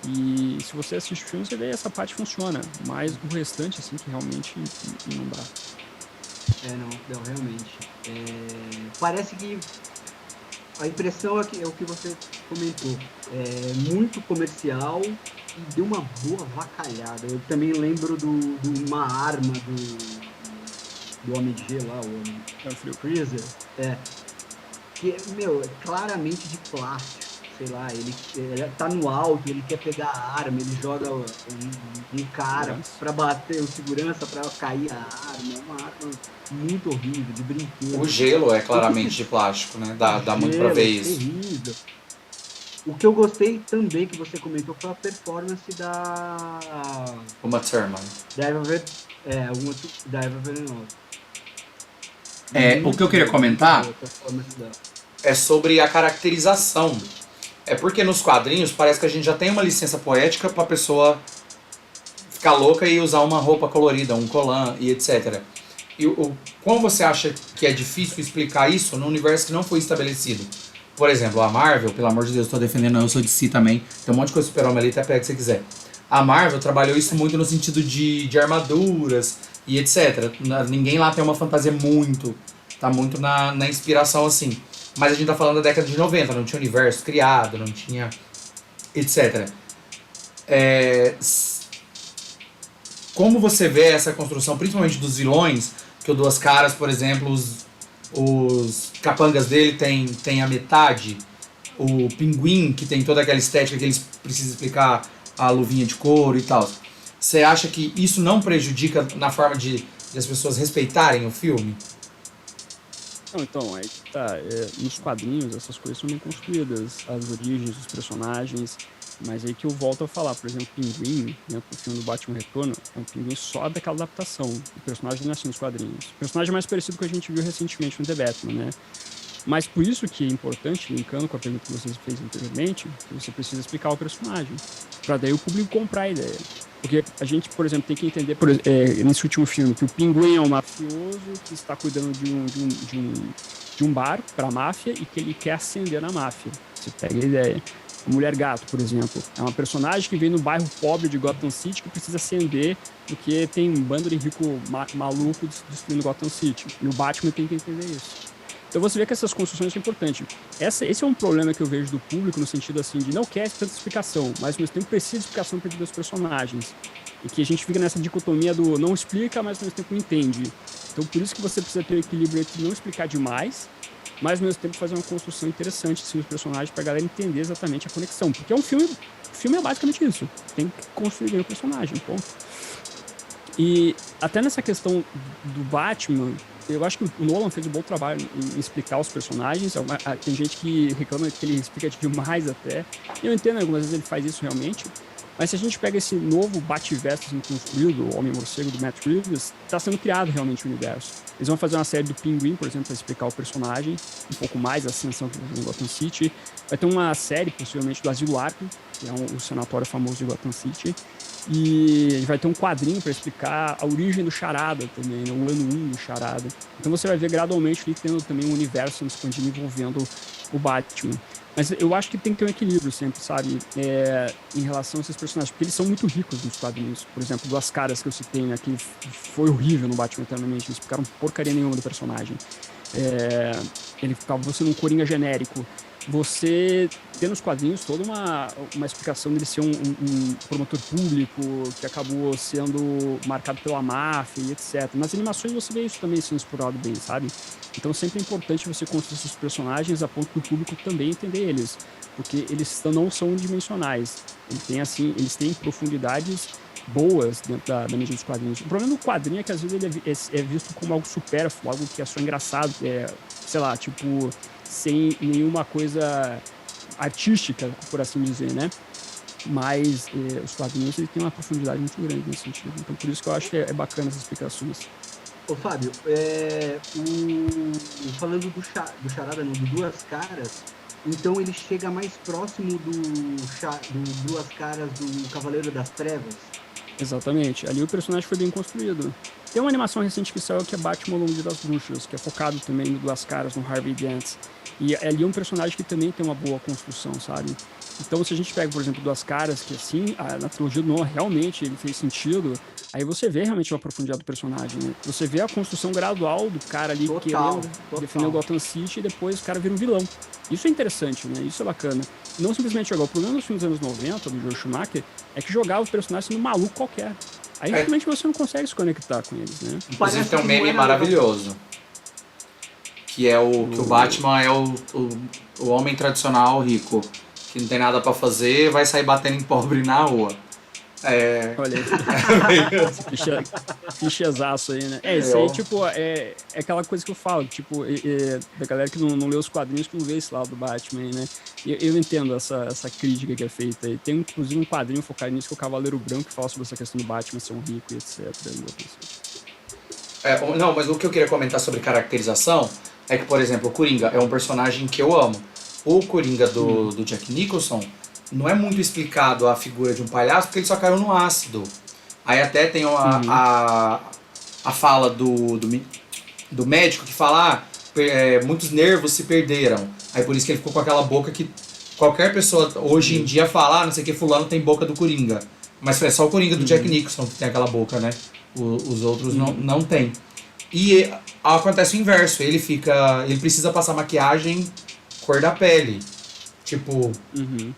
E se você assiste o filme, você vê essa parte funciona. Mas o restante, assim, que realmente não dá. Não, realmente. Parece que a impressão é o que você comentou. É muito comercial e deu uma boa vacalhada. Eu também lembro de uma arma do Homem de Gelo lá, o Freezer. Que, é claramente de plástico. Sei lá, ele tá no alto, ele quer pegar a arma, ele joga um cara pra bater, o segurança pra cair a arma. É uma arma muito horrível, de brinquedo. O gelo é claramente de plástico, né? Dá muito pra ver isso. Terrível. O que eu gostei também, que você comentou, foi a performance da Uma Thurman. da Eva Venenosa. O que eu queria comentar A performance dela. é sobre a caracterização. É porque nos quadrinhos parece que a gente já tem uma licença poética pra pessoa ficar louca e usar uma roupa colorida, um colã e etc. E como você acha que é difícil explicar isso num universo que não foi estabelecido? Por exemplo, a Marvel, pelo amor de Deus, estou defendendo, eu sou de si também, tem um monte de coisa super-homem ali, até pega se você quiser. A Marvel trabalhou isso muito no sentido de armaduras e etc. Ninguém lá tem uma fantasia tá muito na inspiração assim. Mas a gente tá falando da década de 90, não tinha universo criado, não tinha etc. Como você vê essa construção, principalmente dos vilões, que o Duas Caras, por exemplo, os capangas dele tem a metade, o Pinguim, que tem toda aquela estética que eles precisam explicar a luvinha de couro e tal. Você acha que isso não prejudica na forma de as pessoas respeitarem o filme? Não, então, aí tá. Nos quadrinhos, essas coisas são bem construídas, as origens dos personagens, mas aí que eu volto a falar, por exemplo, o Pinguim, dentro do filme do Batman Retorno, é um pinguim só daquela adaptação. O personagem não é assim nos quadrinhos. O personagem é mais parecido com o que a gente viu recentemente no The Batman, né? Mas por isso que é importante, linkando com a pergunta que você fez anteriormente, que você precisa explicar o personagem, para daí o público comprar a ideia. Porque a gente, por exemplo, tem que entender, nesse último filme, que o Pinguim é um mafioso que está cuidando de um bar para a máfia e que ele quer ascender na máfia. Você pega a ideia. A Mulher Gato, por exemplo, é uma personagem que vem no bairro pobre de Gotham City que precisa ascender porque tem um bando de rico maluco destruindo Gotham City. E o Batman tem que entender isso. Então você vê que essas construções são importantes. Esse é um problema que eu vejo do público no sentido assim de não quer tanta explicação, mas ao mesmo tempo precisa de explicação para os personagens. E que a gente fica nessa dicotomia do não explica, mas ao mesmo tempo entende. Então por isso que você precisa ter o equilíbrio entre não explicar demais, mas ao mesmo tempo fazer uma construção interessante assim, dos personagens para a galera entender exatamente a conexão. Porque o filme é basicamente isso. Tem que construir bem o personagem, ponto. E até nessa questão do Batman, eu acho que o Nolan fez um bom trabalho em explicar os personagens. Tem gente que reclama que ele explica demais até. Eu entendo, algumas vezes ele faz isso realmente. Mas se a gente pega esse novo Bativerso sendo construído, o Homem-Morcego do Matt Reeves, está sendo criado realmente o universo. Eles vão fazer uma série do Pinguim, por exemplo, para explicar o personagem, um pouco mais a ascensão que ele fez em Gotham City. Vai ter uma série, possivelmente, do Asilo Arkham, que é o sanatório famoso de Gotham City. E vai ter um quadrinho para explicar a origem do Charada também, né? O ano 1 do Charada. Então você vai ver gradualmente ali tendo também um universo sendo expandido envolvendo o Batman. Mas eu acho que tem que ter um equilíbrio sempre, sabe? Em relação a esses personagens, porque eles são muito ricos nos quadrinhos. Por exemplo, Duas Caras que eu citei, né? Que foi horrível no Batman Eternamente, eles explicaram porcaria nenhuma do personagem. Ele ficava sendo um Coringa genérico. Você tem nos quadrinhos toda uma explicação dele ser um promotor público que acabou sendo marcado pela máfia e etc. Nas animações você vê isso também sendo explorado bem, sabe? Então sempre é importante você construir esses personagens a ponto do público também entender eles, porque eles não são unidimensionais. Eles têm profundidades boas dentro da mídia dos quadrinhos. O problema do quadrinho é que às vezes ele é visto como algo supérfluo, algo que é só engraçado, sei lá, tipo, sem nenhuma coisa artística, por assim dizer, né? Mas os quadrinhos eles têm uma profundidade muito grande nesse sentido. Então por isso que eu acho que é bacana essas explicações. Ô, Fábio, falando do Charada, não, do Duas Caras, então ele chega mais próximo do Duas Caras do Cavaleiro das Trevas? Exatamente. Ali o personagem foi bem construído. Tem uma animação recente que saiu que é Batman ao Longo das Bruxas, que é focado também no Duas Caras, no Harvey Dent. E ali é um personagem que também tem uma boa construção, sabe? Então, se a gente pega, por exemplo, Duas Caras, que assim, na trilogia do Nolan realmente ele fez sentido, aí você vê realmente uma profundidade do personagem, né? Você vê a construção gradual do cara ali querendo defender o Gotham City e depois o cara vira um vilão. Isso é interessante, né? Isso é bacana. Não simplesmente jogar. O problema dos filmes dos anos 90, do Joel Schumacher, é que jogava os personagens sendo maluco qualquer. Aí realmente você não consegue se conectar com eles, né? Inclusive tem um meme maravilhoso. Que é que o Batman é o homem tradicional rico, que não tem nada pra fazer, vai sair batendo em pobre na rua. Olha aí. Fichazaço aí, né? Isso aí, tipo, é aquela coisa que eu falo, tipo, da galera que não lê os quadrinhos, que não vê esse lado do Batman aí, né? E eu entendo essa crítica que é feita. E tem, inclusive, um quadrinho focado nisso, que é o Cavaleiro Branco, que fala sobre essa questão do Batman ser um rico e etc. Não, mas o que eu queria comentar sobre caracterização é que, por exemplo, o Coringa é um personagem que eu amo. O Coringa do Jack Nicholson não é muito explicado a figura de um palhaço, porque ele só caiu no ácido. Aí até tem a fala do médico que fala, muitos nervos se perderam. Aí por isso que ele ficou com aquela boca que qualquer pessoa hoje em dia fala, não sei o que, fulano tem boca do Coringa. Mas é só o Coringa do Jack Nicholson que tem aquela boca, né? Os outros não tem. E acontece o inverso, ele precisa passar maquiagem cor da pele. Tipo,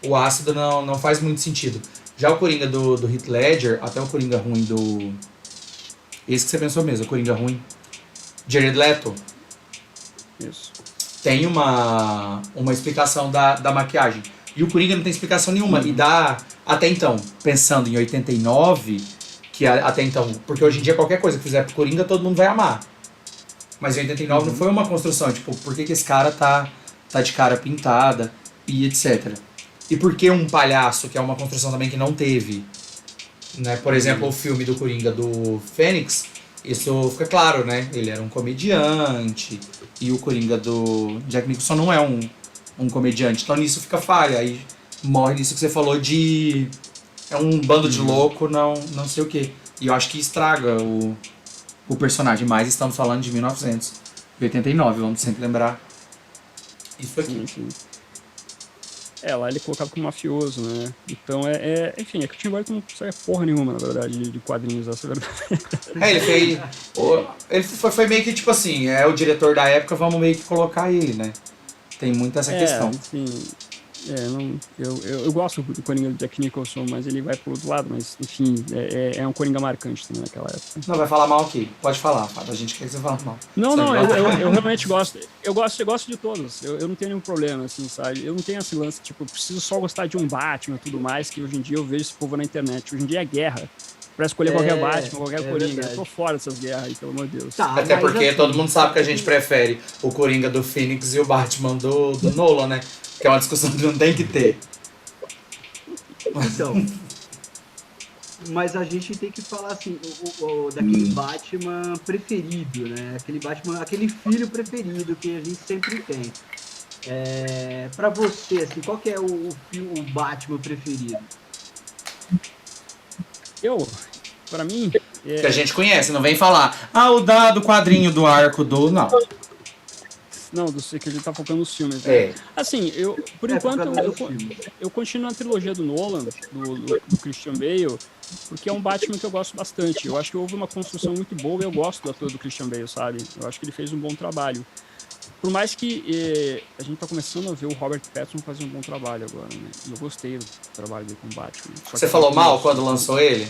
o ácido não faz muito sentido. Já o Coringa do Heath Ledger, até o Coringa ruim do... Esse que você pensou mesmo, o Coringa ruim. Jared Leto. Isso. Tem uma explicação da maquiagem. E o Coringa não tem explicação nenhuma. E dá, até então, pensando em 89, que até então... Porque hoje em dia qualquer coisa que fizer pro Coringa, todo mundo vai amar. Mas em 89 não foi uma construção, tipo, por que esse cara tá de cara pintada e etc. E por que um palhaço, que é uma construção também que não teve, né? Por exemplo, o filme do Coringa do Fênix, isso fica claro, né? Ele era um comediante e o Coringa do Jack Nicholson não é um comediante. Então nisso fica falha, aí morre nisso que você falou de... É um bando de louco, não sei o quê. E eu acho que estraga o personagem, mas estamos falando de 1989, vamos sempre lembrar isso aqui. Sim. Lá ele é colocado como mafioso, né? Então enfim, é que o Tim Burton não sai porra nenhuma, na verdade, de quadrinhos, essa é a verdade. Ele foi meio que tipo assim, é o diretor da época, vamos meio que colocar ele, né? Tem muito essa questão. Enfim, eu gosto do Coringa do Jack Nicholson, mas ele vai pro outro lado, mas enfim, é um Coringa marcante também naquela época. Não, vai falar mal aqui. Pode falar, Fábio. A gente quer que você fale mal. Não, eu realmente gosto. Eu gosto de todos. Eu não tenho nenhum problema, assim, sabe? Eu não tenho esse lance, tipo, eu preciso só gostar de um Batman e tudo mais, que hoje em dia eu vejo esse povo na internet. Hoje em dia é guerra. Pra escolher qualquer Batman, qualquer Coringa. Verdade. Eu tô fora dessas guerras aí, pelo amor de Deus. Tá, até porque assim, todo mundo sabe que a gente prefere o Coringa do Phoenix e o Batman do Nolan, né? Que é uma discussão que não tem que ter. Então, mas a gente tem que falar assim, daquele Batman preferido, né? Aquele filho preferido que a gente sempre tem. Pra você, assim, qual que é o Batman preferido? Pra mim, Que a gente conhece, não vem falar, do quadrinho do arco do. Não. não, do que a gente tá focando nos filmes, né? É. Assim, por enquanto, focando nos filmes. eu continuo na trilogia do Nolan, do Christian Bale, porque é um Batman que eu gosto bastante. Eu acho que houve uma construção muito boa e eu gosto do ator do Christian Bale, sabe? Eu acho que ele fez um bom trabalho. Por mais que a gente tá começando a ver o Robert Pattinson fazer um bom trabalho agora, né? E eu gostei do trabalho dele com o Batman. Você falou mal quando lançou ele?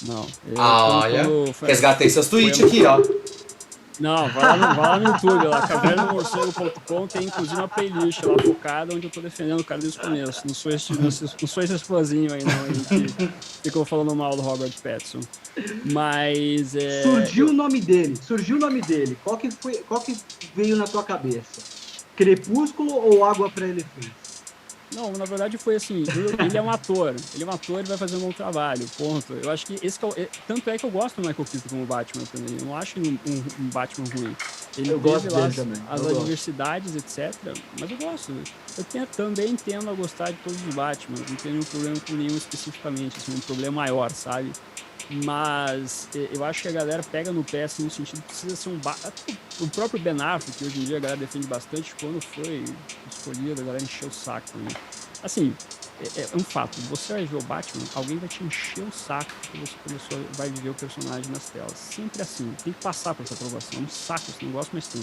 Não. Olha, resgatei seus tweets aqui, ó. Não, vai lá no YouTube, lá, cavernamorcego.com, tem inclusive uma playlist lá focada onde eu tô defendendo o cara desde o começo. Não sou esse fãzinho aí, não, aí que ficou falando mal do Robert Pattinson. Mas surgiu o nome dele. Qual que veio na tua cabeça? Crepúsculo ou Água para Elefantes? Não, na verdade foi assim, ele é um ator, ele vai fazer um bom trabalho, ponto. Eu acho que tanto é que eu gosto do Michael Keaton como Batman também, eu não acho ele um Batman ruim. Ele eu gosto lá dele também. as adversidades, etc, mas eu gosto. Eu também tendo a gostar de todos os Batman, não tenho nenhum problema com nenhum especificamente, assim, um problema maior, sabe? Mas eu acho que a galera pega no pé, assim, no sentido que precisa ser um o próprio Ben Affleck, que hoje em dia a galera defende bastante, quando foi escolhido, a galera encheu o saco, né? Assim, é um fato, você vai ver o Batman, alguém vai te encher o saco porque você vai viver o personagem nas telas. Sempre assim, tem que passar por essa aprovação. É um saco esse negócio, mas tem.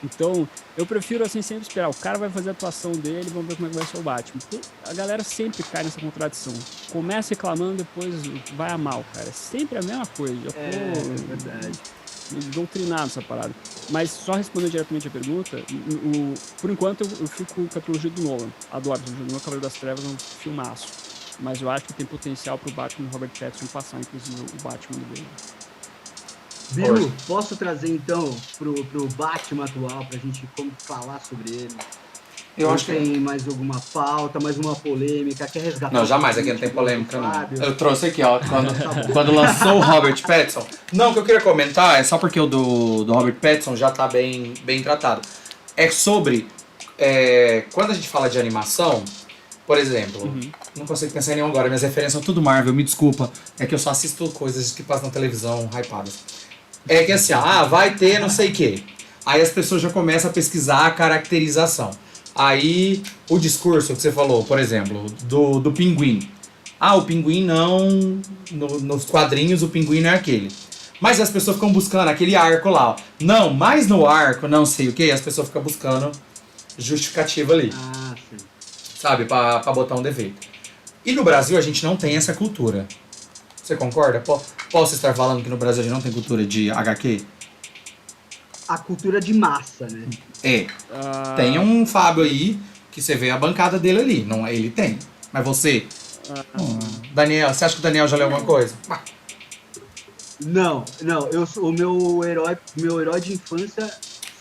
Então, eu prefiro assim sempre esperar. O cara vai fazer a atuação dele, vamos ver como é que vai ser o Batman. Porque a galera sempre cai nessa contradição. Começa reclamando, depois vai a mal, cara. É sempre a mesma coisa. Já tô É verdade. doutrinado essa parada. Mas só respondendo diretamente a pergunta, por enquanto eu fico com a trilogia do Nolan. Adoro a trilogia do Nolan, Cavaleiro das Trevas é um filmaço. Mas eu acho que tem potencial pro Batman e Robert Pattinson passar, inclusive, o Batman do Bale. Biru, posso trazer então pro Batman atual pra gente falar sobre ele? Eu acho que tem mais alguma pauta, mais uma polêmica, quer resgatar? Não, jamais, aqui não tem polêmica, não. Eu trouxe aqui, ó, quando lançou o Robert Pattinson. Não, o que eu queria comentar é só porque o do Robert Pattinson já tá bem tratado. É sobre, quando a gente fala de animação, por exemplo, não consigo pensar em nenhum agora, minhas referências são tudo Marvel, me desculpa, é que eu só assisto coisas que passam na televisão, hypadas. É que assim, vai ter não sei o quê. Aí as pessoas já começam a pesquisar a caracterização. Aí, o discurso que você falou, por exemplo, do Pinguim. O Pinguim não... nos quadrinhos, o Pinguim não é aquele. Mas as pessoas ficam buscando aquele arco lá. Ó. Não, mas no arco, não sei o que, as pessoas ficam buscando justificativa ali. Sim. Sabe, pra botar um defeito. E no Brasil, a gente não tem essa cultura. Você concorda? Posso estar falando que no Brasil a gente não tem cultura de HQ? A cultura de massa, né? Tem um Fábio aí que você vê a bancada dele ali. Não, ele tem. Mas você? Daniel, você acha que o Daniel já leu alguma coisa? Não. O meu herói de infância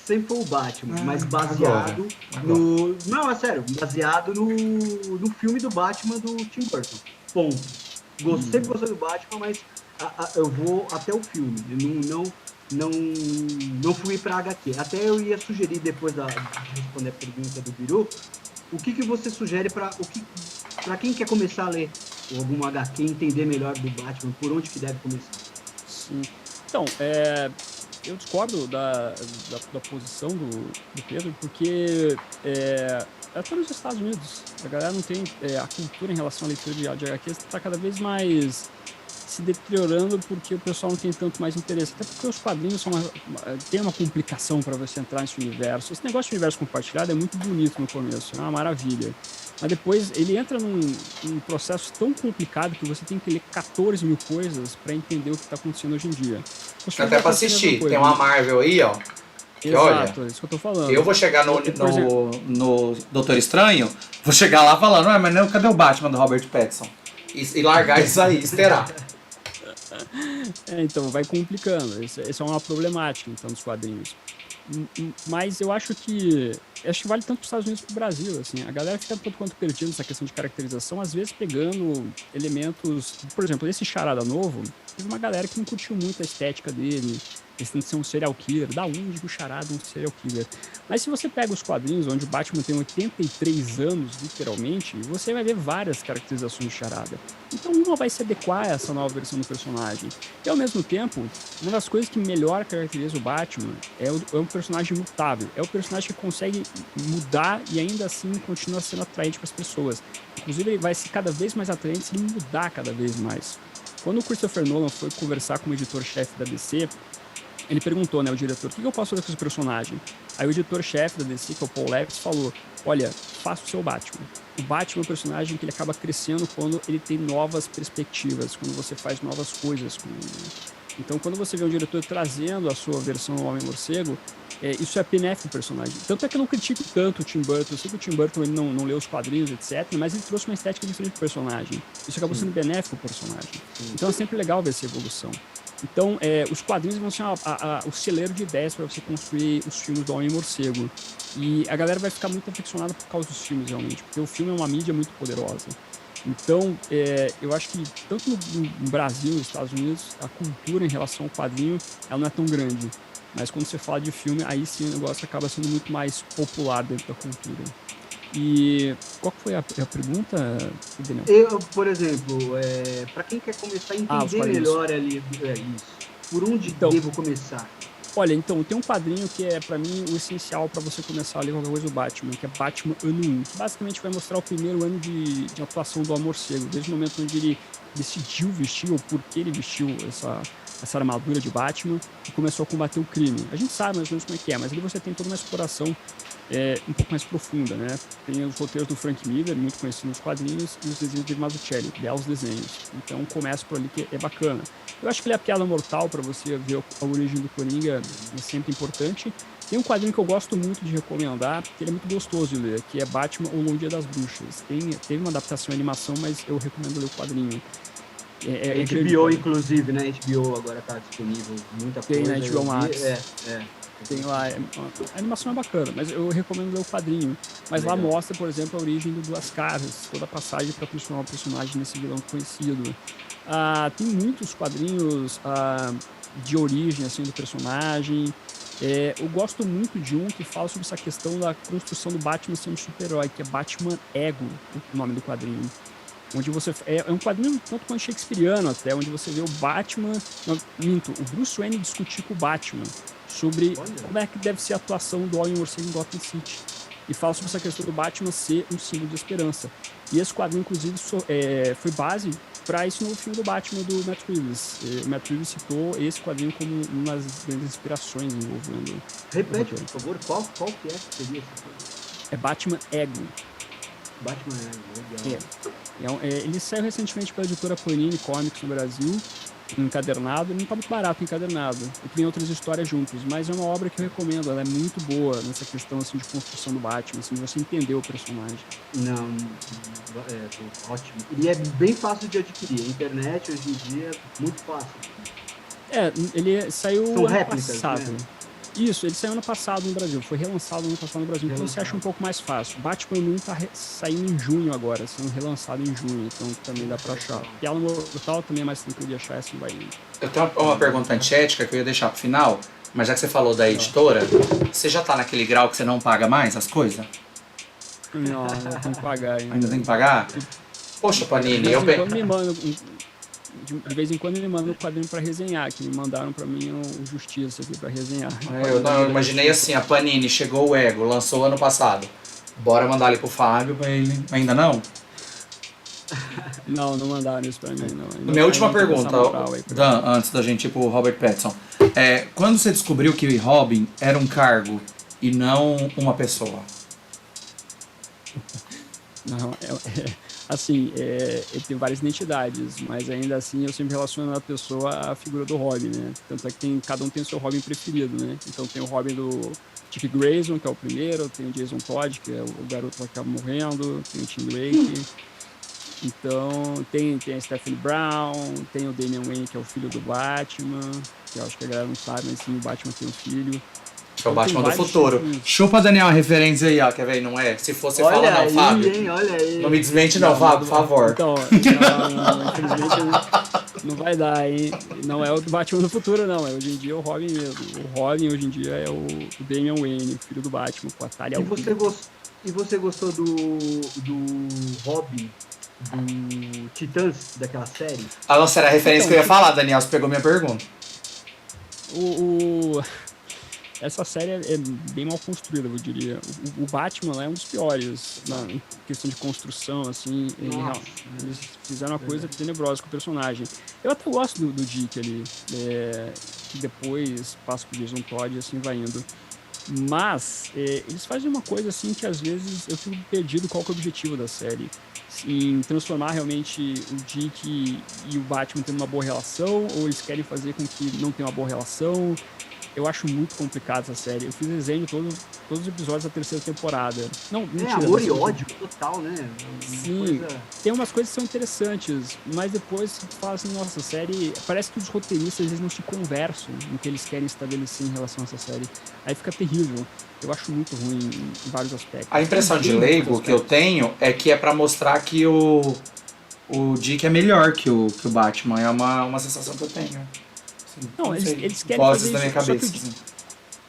sempre foi o Batman, mas baseado no. Não, é sério, baseado no filme do Batman do Tim Burton. Ponto. Sempre gostei do Batman, mas eu vou até o filme. Eu não fui pra HQ. Até eu ia sugerir, depois de responder a pergunta do Biru, o que você sugere pra quem quer começar a ler algum HQ, entender melhor do Batman, por onde que deve começar? Sim. Então, eu discordo da posição do Pedro, porque até nos Estados Unidos a galera não tem a cultura em relação à leitura de HQs, está cada vez mais se deteriorando porque o pessoal não tem tanto mais interesse. Até porque os quadrinhos tem uma complicação para você entrar nesse universo. Esse negócio de universo compartilhado é muito bonito no começo, é uma maravilha. Mas depois ele entra num processo tão complicado que você tem que ler 14 mil coisas para entender o que está acontecendo hoje em dia. Até para assistir. Tem uma Marvel aí, ó. Que, exato, olha, é isso que eu tô falando. Eu vou chegar no Doutor Estranho, vou chegar lá falando, mas não, cadê o Batman do Robert Pattinson? E largar isso aí, esperar. Então, vai complicando. Essa é uma problemática, então, dos quadrinhos. Mas eu acho que vale tanto para os Estados Unidos como para o Brasil. Assim, a galera fica tanto quanto perdida nessa questão de caracterização, às vezes pegando elementos... Por exemplo, esse Charada novo, teve uma galera que não curtiu muito a estética dele. esse tem que ser um serial killer. Da onde que o Charada é um serial killer? Mas se você pega os quadrinhos, onde o Batman tem 83 anos, literalmente, você vai ver várias caracterizações de Charada. Então uma vai se adequar a essa nova versão do personagem. E ao mesmo tempo, uma das coisas que melhor caracteriza o Batman é um personagem mutável. É o personagem que consegue mudar e ainda assim continua sendo atraente para as pessoas. Inclusive, ele vai ser cada vez mais atraente se ele mudar cada vez mais. Quando o Christopher Nolan foi conversar com o editor-chefe da DC, ele perguntou, né, o diretor, o que eu posso fazer com esse personagem? Aí o editor-chefe da DC, que é o Paul Levitz, falou, olha, faça o seu Batman. O Batman é um personagem que ele acaba crescendo quando ele tem novas perspectivas, quando você faz novas coisas com ele. Então, quando você vê um diretor trazendo a sua versão Homem-Morcego, isso é benéfico pro personagem. Tanto é que eu não critico tanto o Tim Burton. Eu sei que o Tim Burton ele não leu os quadrinhos, etc., mas ele trouxe uma estética diferente pro personagem. Isso acabou sendo benéfico pro personagem. Então é sempre legal ver essa evolução. Então, os quadrinhos vão ser o celeiro de ideias para você construir os filmes do Homem-Morcego. E a galera vai ficar muito aficionada por causa dos filmes, realmente, porque o filme é uma mídia muito poderosa. Então, eu acho que tanto no Brasil, nos Estados Unidos, a cultura em relação ao quadrinho, ela não é tão grande. Mas quando você fala de filme, aí sim o negócio acaba sendo muito mais popular dentro da cultura. E qual que foi a pergunta, Daniel? Eu, por exemplo, para quem quer começar a entender melhor ali, isso, por onde devo começar? Olha, então, tem um quadrinho que é, pra mim, o essencial pra você começar a ler qualquer coisa do Batman, que é Batman Ano 1, que basicamente vai mostrar o primeiro ano de atuação do Morcego, desde o momento onde ele decidiu vestir, ou por que ele vestiu essa armadura de Batman, e começou a combater o crime. A gente sabe mais ou menos como é que é, mas ali você tem toda uma exploração um pouco mais profunda, né? Tem os roteiros do Frank Miller, muito conhecido nos quadrinhos, e os desenhos de Mazzucchelli, belos desenhos. Então começa por ali que é bacana. Eu acho que ele é a piada mortal para você ver a origem do Coringa, é sempre importante. Tem um quadrinho que eu gosto muito de recomendar, que ele é muito gostoso de ler, que é Batman ou Longo Dia das Bruxas. Teve uma adaptação em animação, mas eu recomendo ler o quadrinho. HBO, inclusive, né? HBO agora tá disponível, muita coisa. Tem na HBO Max. Tem lá, a animação é bacana, mas eu recomendo ler o quadrinho. Mas legal. Lá mostra, por exemplo, a origem do Duas Caras, toda a passagem para transformar o personagem nesse vilão conhecido. Tem muitos quadrinhos de origem assim, do personagem. Eu gosto muito de um que fala sobre essa questão da construção do Batman ser um super-herói, que é Batman Ego, o nome do quadrinho. Onde você é um quadrinho tanto quanto shakespeariano até, onde você vê o Batman, o Bruce Wayne discutir com o Batman sobre como é que deve ser a atuação do Homem-Morcego em Gotham City. E fala sobre essa questão do Batman ser um símbolo de esperança. E esse quadrinho, inclusive, foi base para esse novo filme do Batman do Matt Reeves. O Matt Reeves citou esse quadrinho como uma das grandes inspirações envolvendo. Repete, por favor, qual que seria esse quadrinho? É Batman Ego. Batman Ego, legal. Ele saiu recentemente pela editora Panini Comics no Brasil, encadernado. Ele não tá muito barato encadernado. E tem outras histórias juntos, mas é uma obra que eu recomendo. Ela é muito boa nessa questão assim, de construção do Batman, assim, de você entender o personagem. Ótimo. E é bem fácil de adquirir. A internet hoje em dia é muito fácil. Ele saiu São ano réplicas, passado. Né? Isso, ele saiu ano passado no Brasil, foi relançado ano passado no Brasil, então você acha um pouco mais fácil. Batman 1 tá saindo em junho agora, sendo relançado em junho, então também dá pra achar. Piada Mortal também é mais tranquilo de achar, assim vai indo. Eu tenho uma pergunta antiética que eu ia deixar pro final, mas já que você falou da editora, você já tá naquele grau que você não paga mais as coisas? Não, eu tenho que pagar ainda. Ainda tem que pagar? Poxa, Panini, de vez em quando me mandam um quadrinho pra resenhar, que me mandaram pra mim o Justiça aqui pra resenhar. Eu imaginei assim, a Panini chegou o Ego, lançou ano passado. Bora mandar ali pro Fábio pra ele. Ainda não? Não mandaram isso pra mim, não. Minha última pergunta, Dan, antes da gente ir pro Robert Pattinson. Quando você descobriu que Robin era um cargo e não uma pessoa? Não, assim, ele tem várias identidades, mas ainda assim eu sempre relaciono a pessoa à figura do Robin, né? Tanto é que cada um tem o seu Robin preferido, né? Então tem o Robin do Dick Grayson, que é o primeiro, tem o Jason Todd, que é o garoto que acaba morrendo, tem o Tim Drake, então tem a Stephanie Brown, tem o Damian Wayne, que é o filho do Batman, que eu acho que a galera não sabe, mas sim, o Batman tem um filho. que é o Então, tem Batman do vários futuro. títulos. Chupa, Daniel, a referência aí, ó. Quer ver? Não é? Se fosse, fala Olha não, aí, Fábio. hein? Olha aí. Não me desmente não, Fábio, por favor. Então, não, infelizmente não vai dar, hein? Não é o Batman do futuro, não. Hoje em dia é o Robin mesmo. O Robin, hoje em dia, é o Damian Wayne, o filho do Batman, com a Talia E al você, Ghul. e você gostou do Robin do Titãs, daquela série? Ah, não, será a referência Então, que eu ia falar, Daniel. Você pegou minha pergunta. O, o- Essa série é bem mal construída, eu diria. O Batman lá é um dos piores em questão de construção, assim. Nossa, Eles fizeram uma coisa tenebrosa com o personagem. Eu até gosto do Dick ali, que depois passa pro Jason Todd e assim vai indo. Mas eles fazem uma coisa assim que às vezes eu fico perdido qual que é o objetivo da série. Em transformar realmente o Dick e o Batman tendo uma boa relação, ou eles querem fazer com que não tenha uma boa relação. Eu acho muito complicado essa série. Eu fiz desenho de todos os episódios da terceira temporada. Não, mentira. amor da e segunda. ódio total, né? Uma Sim, coisa- tem umas coisas que são interessantes, mas depois você fala assim, nossa, a série... Parece que os roteiristas, eles não se conversam no que eles querem estabelecer em relação a essa série. Aí fica terrível. Eu acho muito ruim em vários aspectos. A impressão de Em muitos leigo que eu aspectos. tenho é que é pra mostrar que o Dick é melhor que o Batman. É uma sensação que eu tenho. Assim, Não, sei, eles querem vozes fazer da minha isso, só que o cabeça. Assim.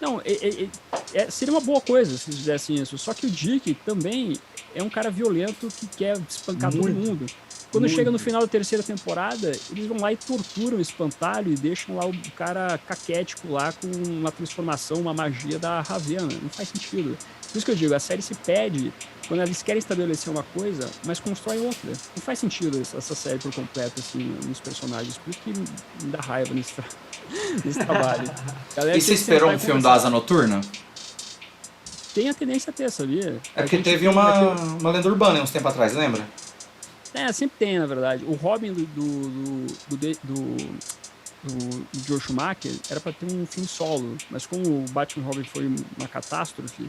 Não, seria uma boa coisa se eles fizessem isso. Só que o Dick também é um cara violento que quer espancar todo Muito. mundo. Quando Muito. chega no final da terceira temporada, eles vão lá e torturam o espantalho e deixam lá o cara caquético lá com uma transformação, uma magia da Ravena. Não faz sentido. Por isso que eu digo, a série se perde quando eles querem estabelecer uma coisa, mas constroem outra. Não faz sentido essa série por completo, assim, nos personagens. Por isso que me dá raiva nesse trabalho. Galera, E você tem que esperou sentar um e filme da conversar. Asa Noturna? Tem a tendência a ter, sabia? É porque A gente teve tem uma lenda urbana uns tempos atrás, lembra? sempre tem, na verdade. O Robin do Joe Schumacher era pra ter um filme solo, mas como o Batman Robin foi uma catástrofe,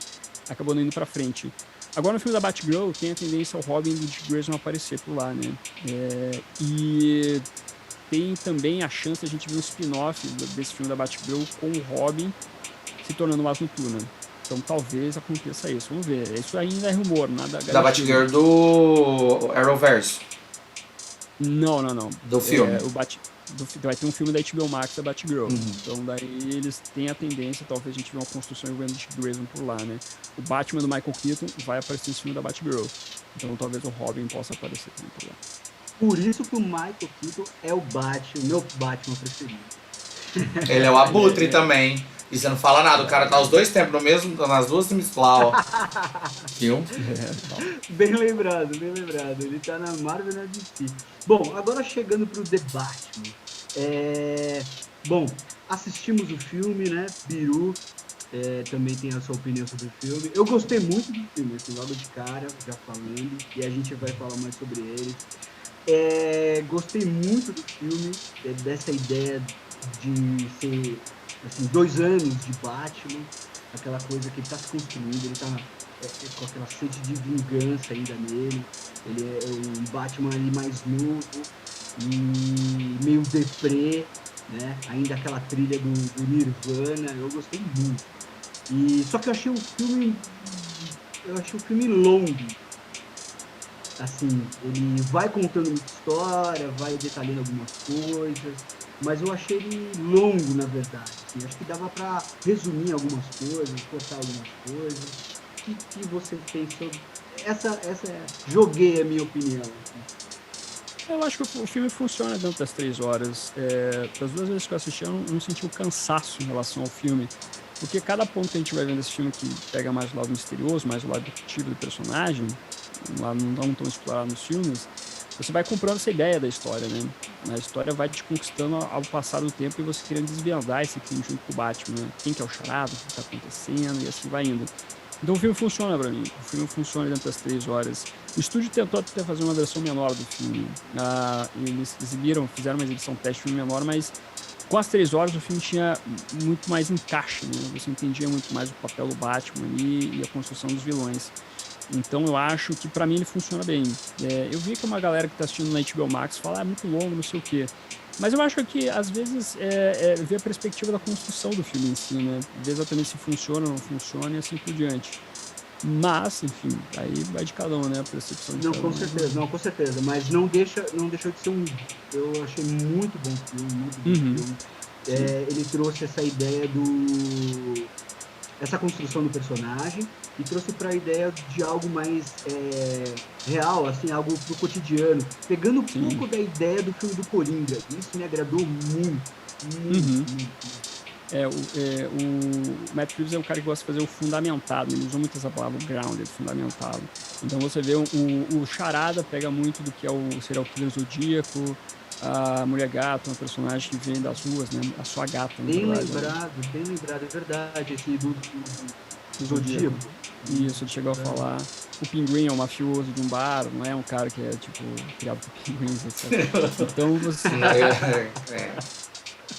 acabou não indo pra frente. Agora no filme da Batgirl tem a tendência ao Robin do Dick Grayson aparecer por lá, né? E tem também a chance de a gente ver um spin-off desse filme da Batgirl com o Robin se tornando mais noturna. Então talvez aconteça isso. Vamos ver. Isso ainda é rumor, nada Da Batgirl do Arrowverse. Não. Do filme. Vai ter um filme da HBO Max da Batgirl. Então daí eles têm a tendência, talvez a gente vê uma construção envolvendo Dick Grayson por lá, né? O Batman do Michael Keaton vai aparecer nesse filme da Batgirl. Então talvez o Robin possa aparecer também por lá. Por isso que o Michael Keaton é o meu Batman preferido. Ele é o Abutre também. E você não fala nada, o cara tá os dois tempos no mesmo, nas duas times lá, ó. Viu? Bem lembrado. Ele tá na Marvel e na DC. Bom, agora chegando pro The Batman. Bom, assistimos o filme, né? Biru também tem a sua opinião sobre o filme. Eu gostei muito do filme, assim, logo de cara, já falando. E a gente vai falar mais sobre ele. Gostei muito do filme, dessa ideia de ser assim, 2 anos de Batman, aquela coisa que ele tá se construindo, ele tá com aquela sede de vingança ainda nele, ele é um Batman ali mais novo e meio deprê, né? Ainda aquela trilha do Nirvana, eu gostei muito. Só que eu achei o filme longo. Assim, ele vai contando muita história, vai detalhando algumas coisas, mas eu achei ele longo, na verdade. Assim, acho que dava para resumir algumas coisas, cortar algumas coisas. O que você tem sobre... Joguei a minha opinião. Assim. Eu acho que o filme funciona dentro das 3 horas. Das 2 vezes que eu assisti, eu não senti o cansaço em relação ao filme. Porque cada ponto que a gente vai vendo desse filme que pega mais o lado misterioso, mais o lado detetive do personagem, lá não tão explorado nos filmes, você vai comprando essa ideia da história, né? A história vai te conquistando ao passar do tempo e você querendo desvendar esse crime junto com o Batman, né? Quem que é o charado, o que tá acontecendo, e assim vai indo. Então o filme funciona pra mim, o filme funciona dentro das 3 horas. O estúdio tentou até fazer uma versão menor do filme, eles fizeram uma exibição teste de filme menor, mas com as 3 horas o filme tinha muito mais encaixe, né? Você entendia muito mais o papel do Batman ali e a construção dos vilões. Então eu acho que pra mim ele funciona bem. Eu vi que uma galera que tá assistindo na HBO Max fala, é muito longo, não sei o quê. Mas eu acho que, às vezes, ver a perspectiva da construção do filme em si, né? Ver exatamente se funciona ou não funciona e assim por diante. Mas, enfim, aí vai de cada um, né? A percepção de Não, cada com um. certeza, não, com certeza. Mas não deixou de ser um. Eu achei muito bom filme, muito bom Uhum, filme. sim. Ele trouxe essa ideia essa construção do personagem e trouxe para a ideia de algo mais real, assim, algo pro cotidiano, pegando um Sim. pouco da ideia do filme do Coringa. Isso me agradou muito, muito, Uhum. muito, muito. O Matt Reeves é um cara que gosta de fazer o fundamentado, ele usa muito essa palavra, o grounded, fundamentado. Então você vê o Charada pega muito do que é o serial killer zodíaco, a Mulher Gato, uma personagem que vem das ruas, né? A sua gata, na verdade, né? Bem lembrado, é verdade, esse do Zodíaco. Zodíaco. Isso, ele chegou a Verdade. falar. O Pinguim é um mafioso de um bar, não é um cara que é, tipo, criado por pinguins, etc. Então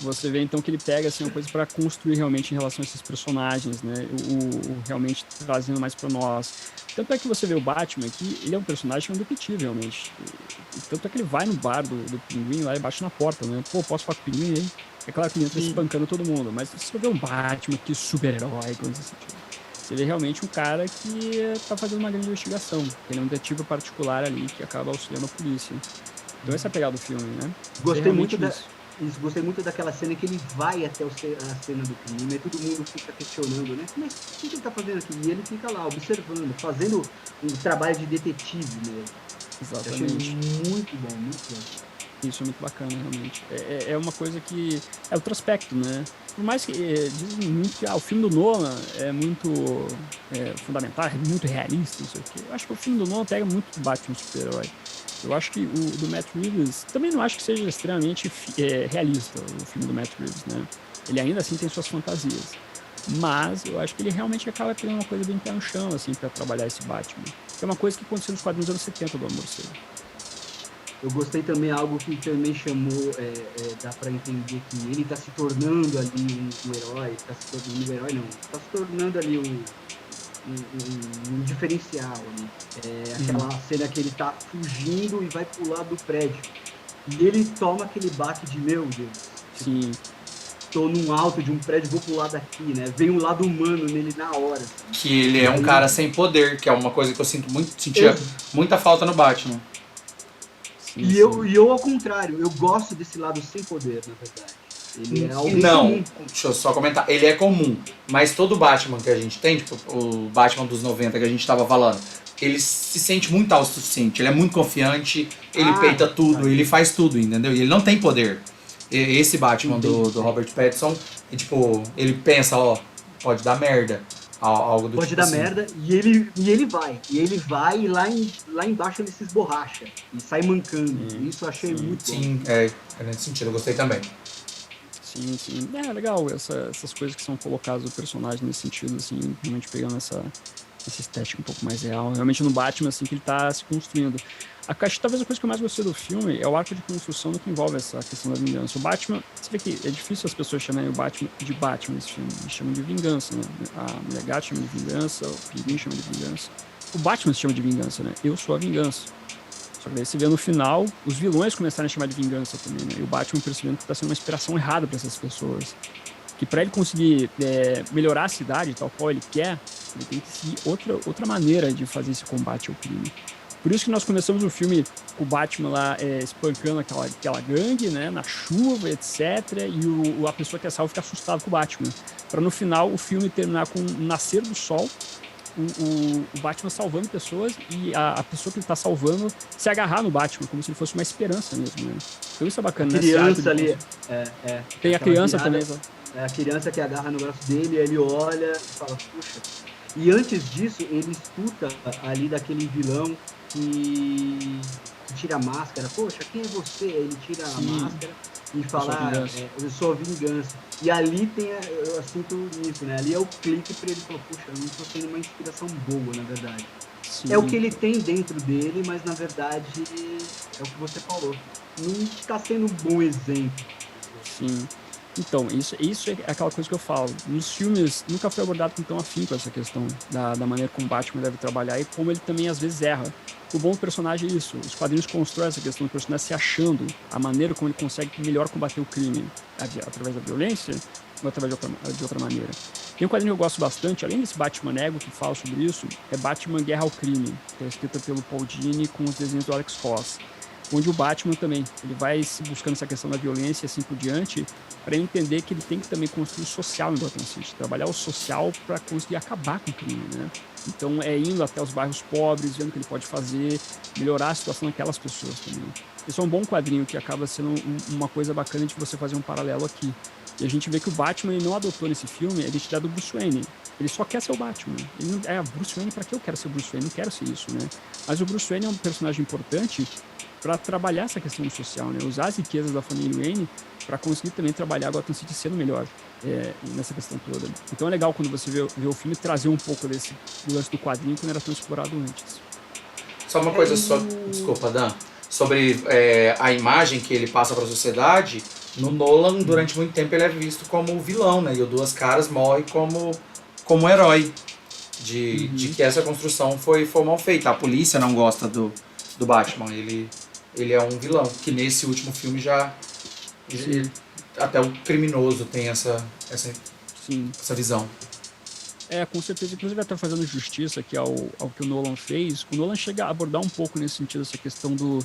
você vê então que ele pega assim uma coisa para construir realmente em relação a esses personagens, né? Realmente trazendo mais para nós. Tanto é que você vê o Batman aqui, ele é um personagem que é um detetive realmente. Tanto é que ele vai no bar do Pinguim lá e bate na porta, né? Pô, posso falar com o Pinguim aí? É claro que ele entra Sim. espancando todo mundo, mas você vê um Batman que super-herói, coisa assim. Você vê realmente um cara que tá fazendo uma grande investigação. Ele é um detetive particular ali que acaba auxiliando a polícia. Então essa é a pegada do filme, né? Você Gostei muito realmente isso. gostei muito daquela cena que ele vai até a cena do crime e todo mundo fica questionando, né? Mas o que ele tá fazendo aqui? E ele fica lá, observando, fazendo um trabalho de detetive mesmo. Eu achei Exatamente. muito bom, muito bom. Isso é muito bacana, realmente. É uma coisa que é outro aspecto, né? Por mais que dizem muito que o filme do Nolan é muito fundamental, é muito realista, não sei o quê. Eu acho que o filme do Nolan pega muito do Batman super-herói. Eu acho que o do Matt Reeves, também não acho que seja extremamente realista, o filme do Matt Reeves, né? Ele ainda assim tem suas fantasias. Mas eu acho que ele realmente acaba tendo uma coisa bem pé no chão, assim, pra trabalhar esse Batman. Que é uma coisa que aconteceu nos quadrinhos dos anos 70 do Amor Seu. Eu gostei também algo que também chamou, dá para entender que ele está se tornando ali um herói, está se tornando um herói não, está se tornando ali um diferencial ali. Aquela cena que ele tá fugindo e vai pular do prédio. E ele toma aquele baque de, meu Deus, Sim, tô num alto de um prédio, vou pular daqui, né? Vem um lado humano nele na hora. Assim. Que ele é um Aí, cara sem poder, que é uma coisa que eu sentia ex- muita falta no Batman. sim, e sim. eu, ao contrário, eu gosto desse lado sem poder, na verdade. Ele é alguém Não, comum. deixa eu só comentar. Ele é comum, mas todo Batman que a gente tem, tipo o Batman dos 90 que a gente tava falando, ele se sente muito autossuficiente, ele é muito confiante, ele peita tudo, tá. ele faz tudo, entendeu? E ele não tem poder. Esse Batman do Robert Pattinson, tipo, ele pensa, ó, pode dar merda. Algo do Pode tipo dar assim. merda e ele vai. E ele vai e lá embaixo ele se esborracha e sai mancando. Isso eu achei muito bom. Sim, nesse sentido, eu gostei também. Sim, sim. É legal essas coisas que são colocadas do personagem nesse sentido, assim, realmente pegando essa estética um pouco mais real. Realmente no Batman, assim, que ele tá se construindo. Talvez a coisa que eu mais gostei do filme é o arco de construção do que envolve essa questão da vingança. O Batman, você vê que é difícil as pessoas chamarem o Batman de Batman nesse filme. Eles chamam de vingança, né? A Mulher Gata chama de vingança, o Pinguim chama de vingança. O Batman se chama de vingança, né? Eu sou a vingança. Só que daí você vê no final, os vilões começaram a chamar de vingança também, né? E o Batman percebendo que tá sendo uma inspiração errada para essas pessoas. Que para ele conseguir melhorar a cidade, tal qual ele quer, ele tem que seguir outra maneira de fazer esse combate ao crime. Por isso que nós começamos o filme com o Batman lá espancando aquela gangue, né, na chuva, etc. E a pessoa que é salva fica assustada com o Batman. Para no final o filme terminar com o nascer do sol, o Batman salvando pessoas e a pessoa que ele tá salvando se agarrar no Batman, como se ele fosse uma esperança mesmo, né? Então isso é bacana, A né? criança ali. Tem a criança virada, também. a criança que agarra no braço dele, ele olha e fala, puxa. E antes disso, ele escuta ali daquele vilão que tira a máscara. Poxa, quem é você? Ele tira a máscara e fala, eu sou a vingança. E ali eu sinto isso, né? Ali é o clique para ele falar, puxa, eu não tô tendo uma inspiração boa, na verdade. Sim. É o que ele tem dentro dele, mas na verdade é o que você falou. Não está sendo um bom exemplo. Sim. Então, isso é aquela coisa que eu falo. Nos filmes, nunca foi abordado com tão afinco essa questão da maneira como o Batman deve trabalhar e como ele também, às vezes, erra. O bom do personagem é isso. Os quadrinhos constroem essa questão do personagem se achando, a maneira como ele consegue melhor combater o crime, através da violência ou através de outra maneira. Tem um quadrinho que eu gosto bastante, além desse Batman Ego que fala sobre isso, é Batman Guerra ao Crime, que é escrita pelo Paul Dini com os desenhos do Alex Ross. Onde o Batman também, ele vai buscando essa questão da violência e assim por diante, para entender que ele tem que também construir o social em Gotham City, trabalhar o social para conseguir acabar com o crime, né? Então é indo até os bairros pobres, vendo o que ele pode fazer, melhorar a situação daquelas pessoas também. Esse é um bom quadrinho que acaba sendo uma coisa bacana de você fazer um paralelo aqui. E a gente vê que o Batman ele não adotou nesse filme a identidade do Bruce Wayne. Ele só quer ser o Batman. Ele não, Bruce Wayne, pra que eu quero ser Bruce Wayne? Não quero ser isso, né? Mas o Bruce Wayne é um personagem importante para trabalhar essa questão social, né? Usar as riquezas da família Wayne para conseguir também trabalhar Gotham City sendo melhor nessa questão toda. Então é legal quando você vê o filme trazer um pouco desse lance do quadrinho que não era tão explorado antes. Só uma coisa só, desculpa, Dan, sobre a imagem que ele passa para a sociedade. No Nolan, durante muito tempo, ele é visto como o vilão, né? E o Duas Caras morre como herói. De que essa construção foi mal feita. A polícia não gosta do Batman. Ele é um vilão. Que nesse último filme até o criminoso tem essa visão. Com certeza. Inclusive, até fazendo justiça aqui ao que o Nolan fez, o Nolan chega a abordar um pouco nesse sentido, essa questão do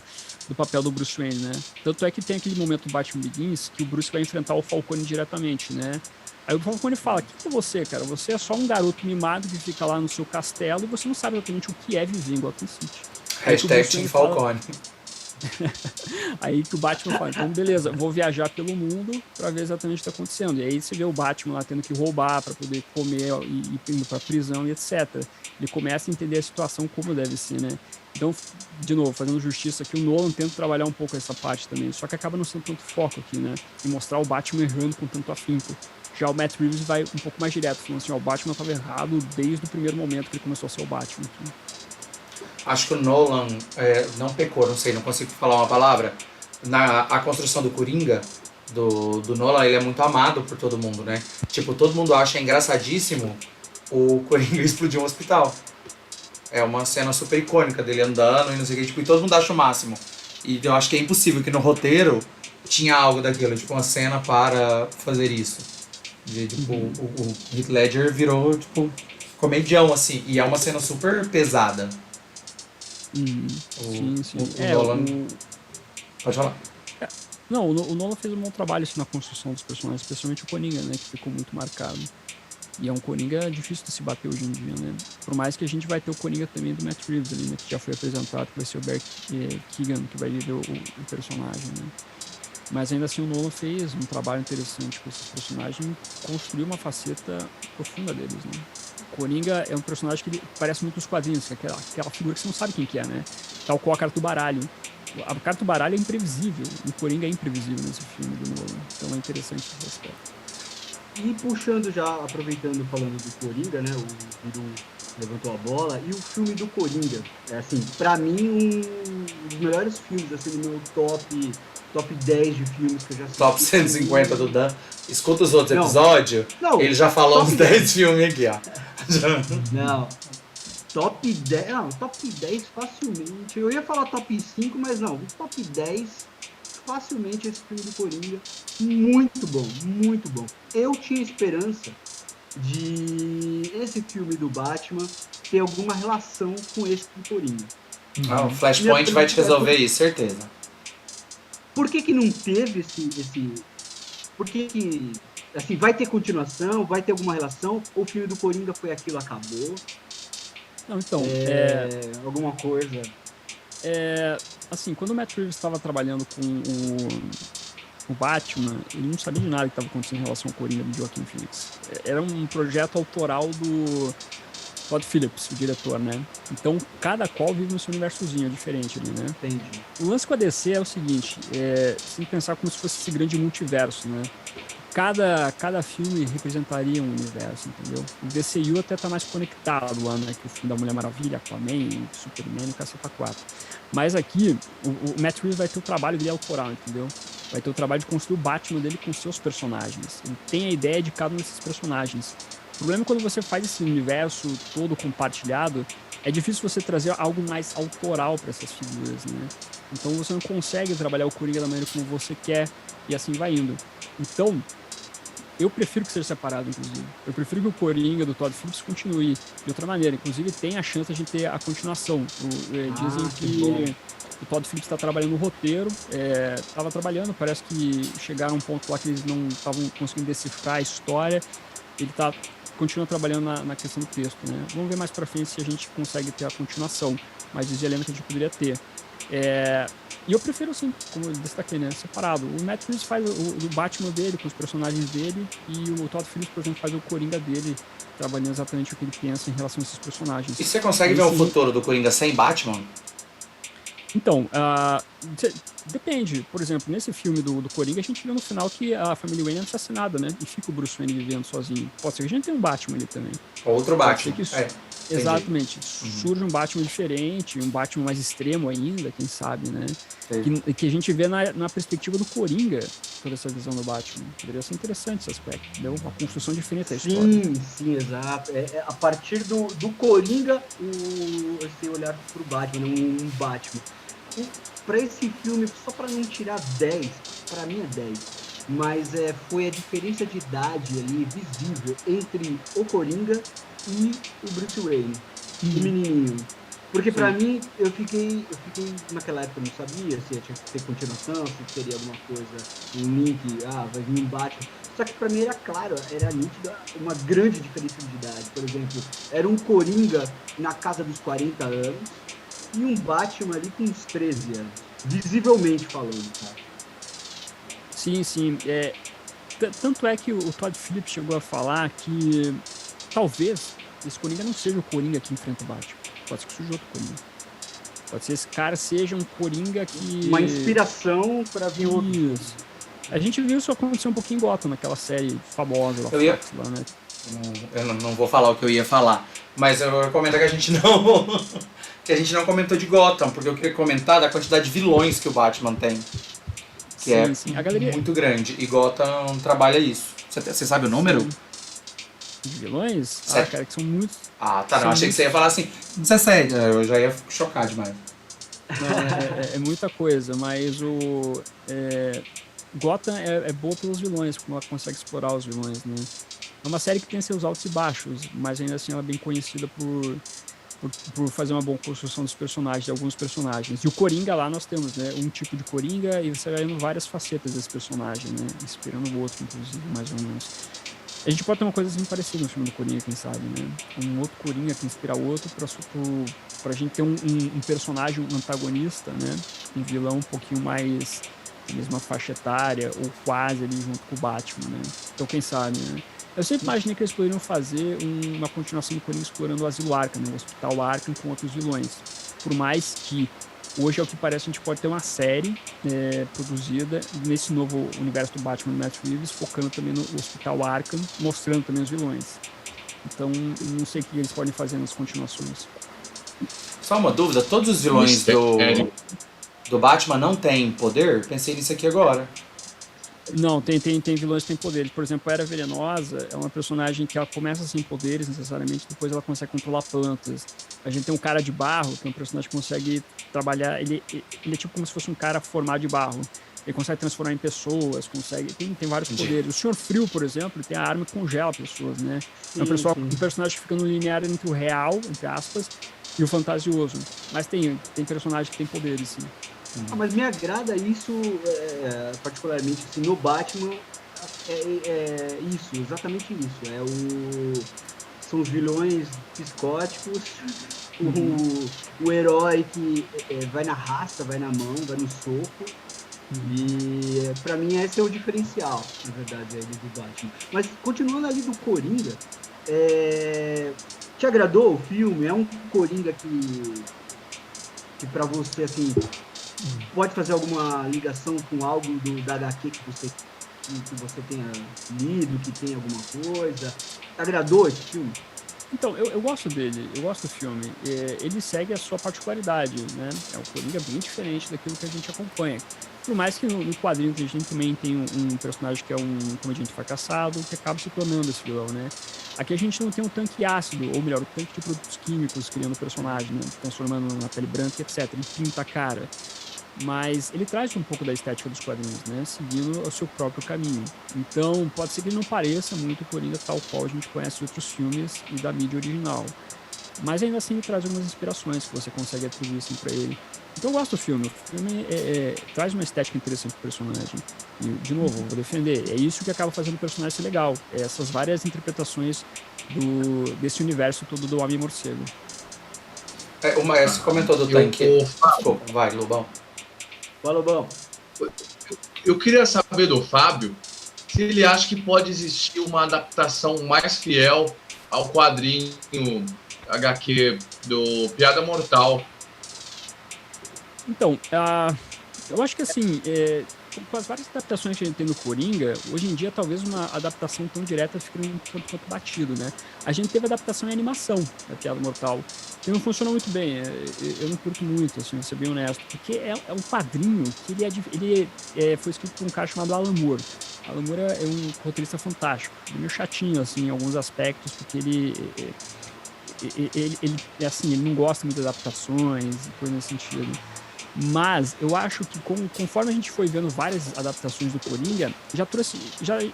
papel do Bruce Wayne, né? Tanto é que tem aquele momento do Batman Begins que o Bruce vai enfrentar o Falcone diretamente, né? Aí o Falcone fala, quem é você, cara? Você é só um garoto mimado que fica lá no seu castelo e você não sabe exatamente o que é viver em Gotham City. Hashtag Team Falcone. Aí que o Batman fala, então beleza, vou viajar pelo mundo pra ver exatamente o que tá acontecendo. E aí você vê o Batman lá tendo que roubar pra poder comer e indo pra prisão e etc. Ele começa a entender a situação como deve ser, né? Então, de novo, fazendo justiça aqui, o Nolan tenta trabalhar um pouco essa parte também, só que acaba não sendo tanto foco aqui, né? E mostrar o Batman errando com tanto afinco. Já o Matt Reeves vai um pouco mais direto, falando assim, o Batman estava errado desde o primeiro momento que ele começou a ser o Batman aqui. Acho que o Nolan não pecou, não consigo falar uma palavra. A construção do Coringa, do Nolan, ele é muito amado por todo mundo, né? Tipo, todo mundo acha engraçadíssimo o Coringa explodir um hospital. É uma cena super icônica dele andando e não sei o que, tipo, e todo mundo acha o máximo. E eu acho que é impossível que no roteiro tinha algo daquilo, tipo, uma cena para fazer isso. O Heath Ledger virou, tipo, comedião, assim, e é uma cena super pesada. Sim. O Nolan... Pode falar. Não, o Nolan fez um bom trabalho assim, na construção dos personagens, especialmente o Coringa, né, que ficou muito marcado. E é um Coringa difícil de se bater hoje em dia, né? Por mais que a gente vai ter o Coringa também do Matt Reeves ali, né, que já foi apresentado, que vai ser o Barry Keoghan, que vai viver o personagem, né? Mas ainda assim o Nolan fez um trabalho interessante com esses personagens e construiu uma faceta profunda deles, né? O Coringa é um personagem que parece muito nos quadrinhos, que é aquela figura que você não sabe quem que é, né? Tal qual a carta do baralho. A carta do baralho é imprevisível, e o Coringa é imprevisível nesse filme do Nolan. Então é interessante esse aspecto. E puxando já, aproveitando, falando do Coringa, né? O Bidu levantou a bola. E o filme do Coringa, assim, pra mim, um dos melhores filmes, assim, no meu top 10 de filmes que eu já assisti. Top 150 do Dan. Escuta os outros episódios. Não, ele já falou uns 10 filmes aqui, ó. Não. Top 10. Não, top 10 facilmente. Eu ia falar top 5, mas não. Top 10, facilmente esse filme do Coringa. Muito bom, muito bom. Eu tinha esperança de esse filme do Batman ter alguma relação com esse do Coringa. O Flashpoint vai te resolver isso, certeza. Por que não teve esse... Por que assim, vai ter continuação? Vai ter alguma relação? Ou o filme do Coringa foi aquilo, acabou? Não, então... Alguma coisa... assim, quando o Matt Reeves estava trabalhando com o Batman, ele não sabia de nada que estava acontecendo em relação ao Coringa do Joaquin Phoenix. Era um projeto autoral do Todd Phillips, o diretor, né? Então, cada qual vive no seu universozinho diferente ali, né? Entendi. O lance com a DC é o seguinte, você tem que pensar como se fosse esse grande multiverso, né? cada filme representaria um universo, entendeu? O DCU até tá mais conectado lá, né? Que o filme da Mulher Maravilha, Aquaman, Superman e Caceta 4. Mas aqui, o Matt Reeves vai ter o trabalho dele autoral, entendeu? Vai ter o trabalho de construir o Batman dele com seus personagens. Ele tem a ideia de cada um desses personagens. O problema é quando você faz esse universo todo compartilhado, é difícil você trazer algo mais autoral para essas figuras, né? Então você não consegue trabalhar o Coringa da maneira como você quer e assim vai indo. Então, eu prefiro que seja separado, inclusive. Eu prefiro que o Coringa do Todd Phillips continue de outra maneira. Inclusive, tem a chance de a gente ter a continuação. Dizem que o Todd Phillips está trabalhando no roteiro. Estava trabalhando, parece que chegaram a um ponto lá que eles não estavam conseguindo decifrar a história. Ele continua trabalhando na questão do texto, né? Vamos ver mais pra frente se a gente consegue ter a continuação. Mas dizia a Helena que a gente poderia ter. E eu prefiro, assim, como eu destaquei, né, separado. O Matt Reeves faz o Batman dele, com os personagens dele, e o Todd Phillips, por exemplo, faz o Coringa dele, trabalhando exatamente o que ele pensa em relação a esses personagens. E você consegue ver um futuro do Coringa sem Batman? Então, depende. Por exemplo, nesse filme do Coringa, a gente vê no final que a família Wayne é assassinada, né? E fica o Bruce Wayne vivendo sozinho. Pode ser que a gente tenha um Batman ali também. Outro Batman. Exatamente. Surge um Batman diferente, um Batman mais extremo ainda, quem sabe, né? Que a gente vê na perspectiva do Coringa, toda essa visão do Batman. Poderia ser interessante esse aspecto, entendeu? Uma construção diferente da história. Sim, exato. A partir do Coringa, esse olhar pro Batman, um Batman. Para esse filme, só para não tirar 10, para mim é 10, mas foi a diferença de idade ali visível entre o Coringa e o Bruce Wayne, o menininho. Porque para mim, eu fiquei naquela época, eu não sabia se ia ter continuação, se teria alguma coisa, um link, vai vir um Batman. Só que para mim era claro, era nítida uma grande diferença de idade. Por exemplo, era um Coringa na casa dos 40 anos, e um Batman ali com uns 13 anos, visivelmente falando, cara. Sim. Tanto é que o Todd Phillips chegou a falar que talvez esse Coringa não seja o Coringa que enfrenta o Batman. Pode ser que surja outro Coringa. Pode ser que esse cara seja um Coringa que... Uma inspiração para vir outro. Isso. A gente viu isso acontecer um pouquinho em Gotham, naquela série famosa lá, lá, né? Eu não vou falar o que eu ia falar, mas eu vou comentar que a gente não comentou de Gotham, porque eu queria comentar da quantidade de vilões que o Batman tem. Que sim. A galeria... muito grande. E Gotham trabalha isso. Você sabe o número? Sim. De vilões? Cara, que são muitos. Tá. Não, achei que você ia falar assim. 17. Eu já ia chocar demais. Não, é muita coisa, mas Gotham é boa pelos vilões, como ela consegue explorar os vilões, né? É uma série que tem seus altos e baixos, mas ainda assim ela é bem conhecida por fazer uma boa construção dos personagens, de alguns personagens. E o Coringa lá nós temos, né? Um tipo de Coringa e você vai vendo várias facetas desse personagem, né? Inspirando o outro, inclusive, mais ou menos. A gente pode ter uma coisa assim parecida no filme do Coringa, quem sabe, né? Um outro Coringa que inspira o outro pra gente ter um personagem antagonista, né? Um vilão um pouquinho mais da mesma faixa etária ou quase ali junto com o Batman, né? Então quem sabe, né? Eu sempre imaginei que eles poderiam fazer uma continuação do Coringa explorando o Asilo Arkham, né? O Hospital Arkham com outros vilões. Por mais que hoje, ao que parece, a gente pode ter uma série produzida nesse novo universo do Batman do Matt Reeves, focando também no Hospital Arkham, mostrando também os vilões. Então, não sei o que eles podem fazer nas continuações. Só uma dúvida, todos os vilões do Batman não têm poder? Pensei nisso aqui agora. Não, tem vilões que têm poderes. Por exemplo, a Era Venenosa é uma personagem que ela começa sem poderes necessariamente, depois ela consegue controlar plantas. A gente tem um cara de barro, que é um personagem que consegue trabalhar, ele é tipo como se fosse um cara formado de barro. Ele consegue transformar em pessoas, tem vários poderes. O Senhor Frio, por exemplo, ele tem a arma que congela pessoas, né? É um personagem que fica no linear entre o real, entre aspas, e o fantasioso. Mas tem personagens que têm poderes, sim. Mas me agrada isso, particularmente assim, no Batman, exatamente isso. São os vilões psicóticos, o herói que vai na raça, vai na mão, vai no soco. E pra mim esse é o diferencial, na verdade, do Batman. Mas continuando ali do Coringa, te agradou o filme? É um Coringa que pra você, assim, pode fazer alguma ligação com algo da HQ que você que você tenha lido, que tenha alguma coisa? Agradou esse filme? Então, eu gosto dele, eu gosto do filme. Ele segue a sua particularidade, né? É um Coringa bem diferente daquilo que a gente acompanha. Por mais que no quadrinho a gente também tem um personagem que é um comediante fracassado, que acaba se tornando esse vilão, né? Aqui a gente não tem um tanque ácido, ou melhor, um tanque de produtos químicos criando o personagem, né? Transformando na pele branca, etc. Ele pinta a cara. Mas ele traz um pouco da estética dos quadrinhos, né? Seguindo o seu próprio caminho. Então, pode ser que ele não pareça muito o Coringa tal qual a gente conhece de outros filmes e da mídia original. Mas ainda assim ele traz algumas inspirações que você consegue atribuir assim pra ele. Então eu gosto do filme. O filme traz uma estética interessante pro personagem. E, de novo, vou defender. É isso que acaba fazendo o personagem ser legal. É essas várias interpretações desse universo todo do Homem-Morcego. Você comentou do tanque. Desculpa, vai, Lobão. Fala, bom. Eu queria saber do Fábio se ele acha que pode existir uma adaptação mais fiel ao quadrinho HQ do Piada Mortal. Então, eu acho que assim, com as várias adaptações que a gente tem no Coringa, hoje em dia talvez uma adaptação tão direta fique um tanto quanto batido, né? A gente teve adaptação em animação da Piada Mortal, que não funcionou muito bem. Eu não curto muito, assim, vou ser bem honesto, porque é um quadrinho que ele foi escrito por um cara chamado Alan Moore. Alan Moore é um roteirista fantástico, meio chatinho, assim, em alguns aspectos, porque ele não gosta muito de adaptações e coisas nesse sentido. Mas eu acho que conforme a gente foi vendo várias adaptações do Coringa,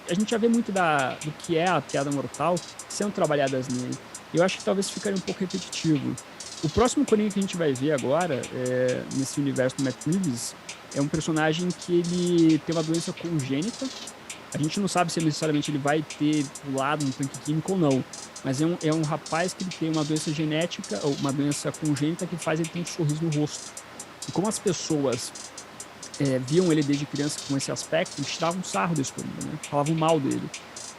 a gente já vê muito do que é a Piada Mortal sendo trabalhadas nele. Eu acho que talvez ficaria um pouco repetitivo. O próximo Coringa que a gente vai ver agora, nesse universo do Matt Reeves, é um personagem que ele tem uma doença congênita. A gente não sabe se necessariamente ele vai ter pulado um tanque químico ou não, mas é um rapaz que ele tem uma doença genética, ou uma doença congênita que faz ele ter um sorriso no rosto. E como as pessoas viam ele desde criança com esse aspecto, eles tiravam um sarro desse Coringa, né? Falavam mal dele.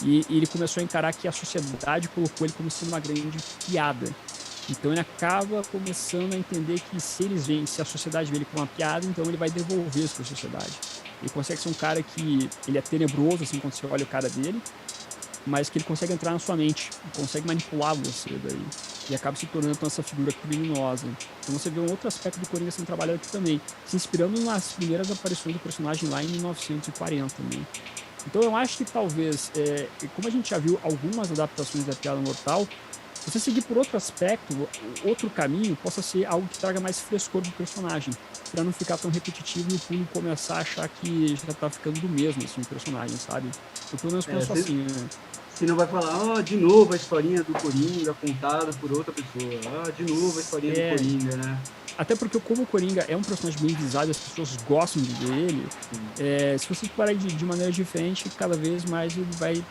E ele começou a encarar que a sociedade colocou ele como sendo uma grande piada. Então ele acaba começando a entender que se a sociedade vê ele como uma piada, então ele vai devolver isso para a sociedade. Ele consegue ser um cara que ele é tenebroso, assim, quando você olha o cara dele, mas que ele consegue entrar na sua mente, consegue manipular você daí, e acaba se tornando então essa figura criminosa. Então você vê um outro aspecto do Coringa sendo trabalhado aqui também, se inspirando nas primeiras aparições do personagem lá em 1940, né? Então eu acho que talvez, como a gente já viu algumas adaptações da Piada Mortal, você seguir por outro aspecto, outro caminho, possa ser algo que traga mais frescor do personagem, para não ficar tão repetitivo e o público começar a achar que já tá ficando do mesmo, assim, o personagem, sabe? Eu pelo menos penso assim, né? Você não vai falar, de novo a historinha do Coringa contada por outra pessoa. De novo a historinha do Coringa, né? Até porque como o Coringa é um personagem bem visado, as pessoas gostam de ver ele, se você parar de maneira diferente, cada vez mais ele vai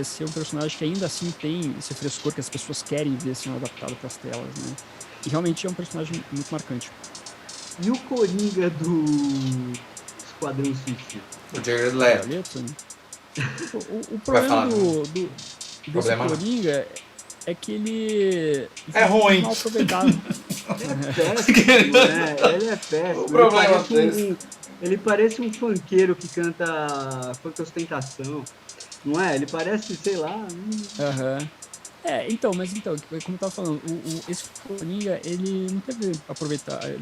ser um personagem que ainda assim tem esse frescor que as pessoas querem ver sendo adaptado para as telas, né? E realmente é um personagem muito marcante. E o Coringa do Esquadrão Suicida? O Jared Leto. O problema desse Coringa é que ele é ruim. Mal aproveitado. É péssimo, né? Ele é péssimo. O problema ele parece um funkeiro que canta funk ostentação, não é? Ele parece, sei lá. Como eu tava falando, esse Coringa, ele não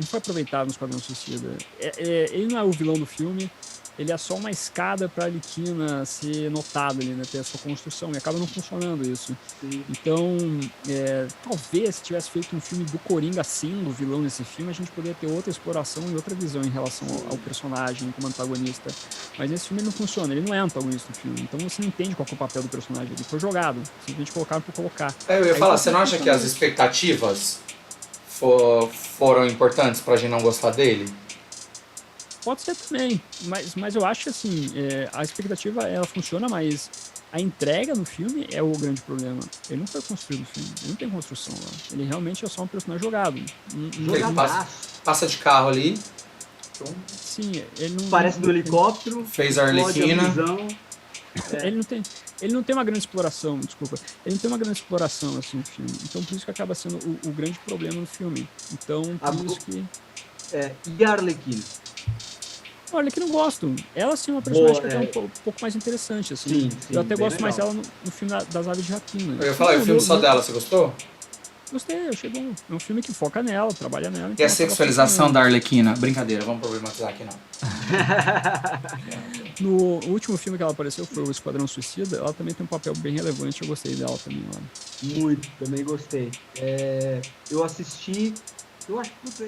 foi aproveitado no Esquadrão Suicida. Ele não é o vilão do filme, ele é só uma escada para a Arlequina ser notada ali, né, ter a sua construção, e acaba não funcionando isso. Sim. Então, talvez se tivesse feito um filme do Coringa sendo o vilão nesse filme, a gente poderia ter outra exploração e outra visão em relação ao personagem como antagonista. Mas nesse filme ele não funciona, ele não é antagonista do filme, então você não entende qual é o papel do personagem, ele foi jogado, simplesmente colocaram por colocar. Eu ia falar, você não acha que as expectativas foram importantes pra gente não gostar dele? Pode ser também, mas eu acho que assim, a expectativa ela funciona, mas a entrega no filme é o grande problema. Ele não foi construído no filme, ele não tem construção lá. Ele realmente é só um personagem jogado. Ele passa de carro ali. Sim, ele não... Parece no helicóptero. Fez a Arlequina. Ele não tem uma grande exploração, desculpa. Ele não tem uma grande exploração assim no filme. Então por isso que acaba sendo o grande problema no filme. Então por isso que... E a Arlequina? Olha, que não gosto. Ela, sim, é uma personagem Boa, que é um pouco mais interessante, assim. Sim, sim, Eu até bem gosto mais legal. dela no filme das Aves de Rapina. Eu ia falar, o filme só dela, você gostou? Gostei, achei bom. É um filme que foca nela, trabalha nela. E Então a sexualização da Arlequina? Brincadeira, vamos problematizar aqui não. No último filme que ela apareceu, foi o Esquadrão Suicida, ela também tem um papel bem relevante, eu gostei dela também lá. Muito, também gostei. Eu assisti, eu acho que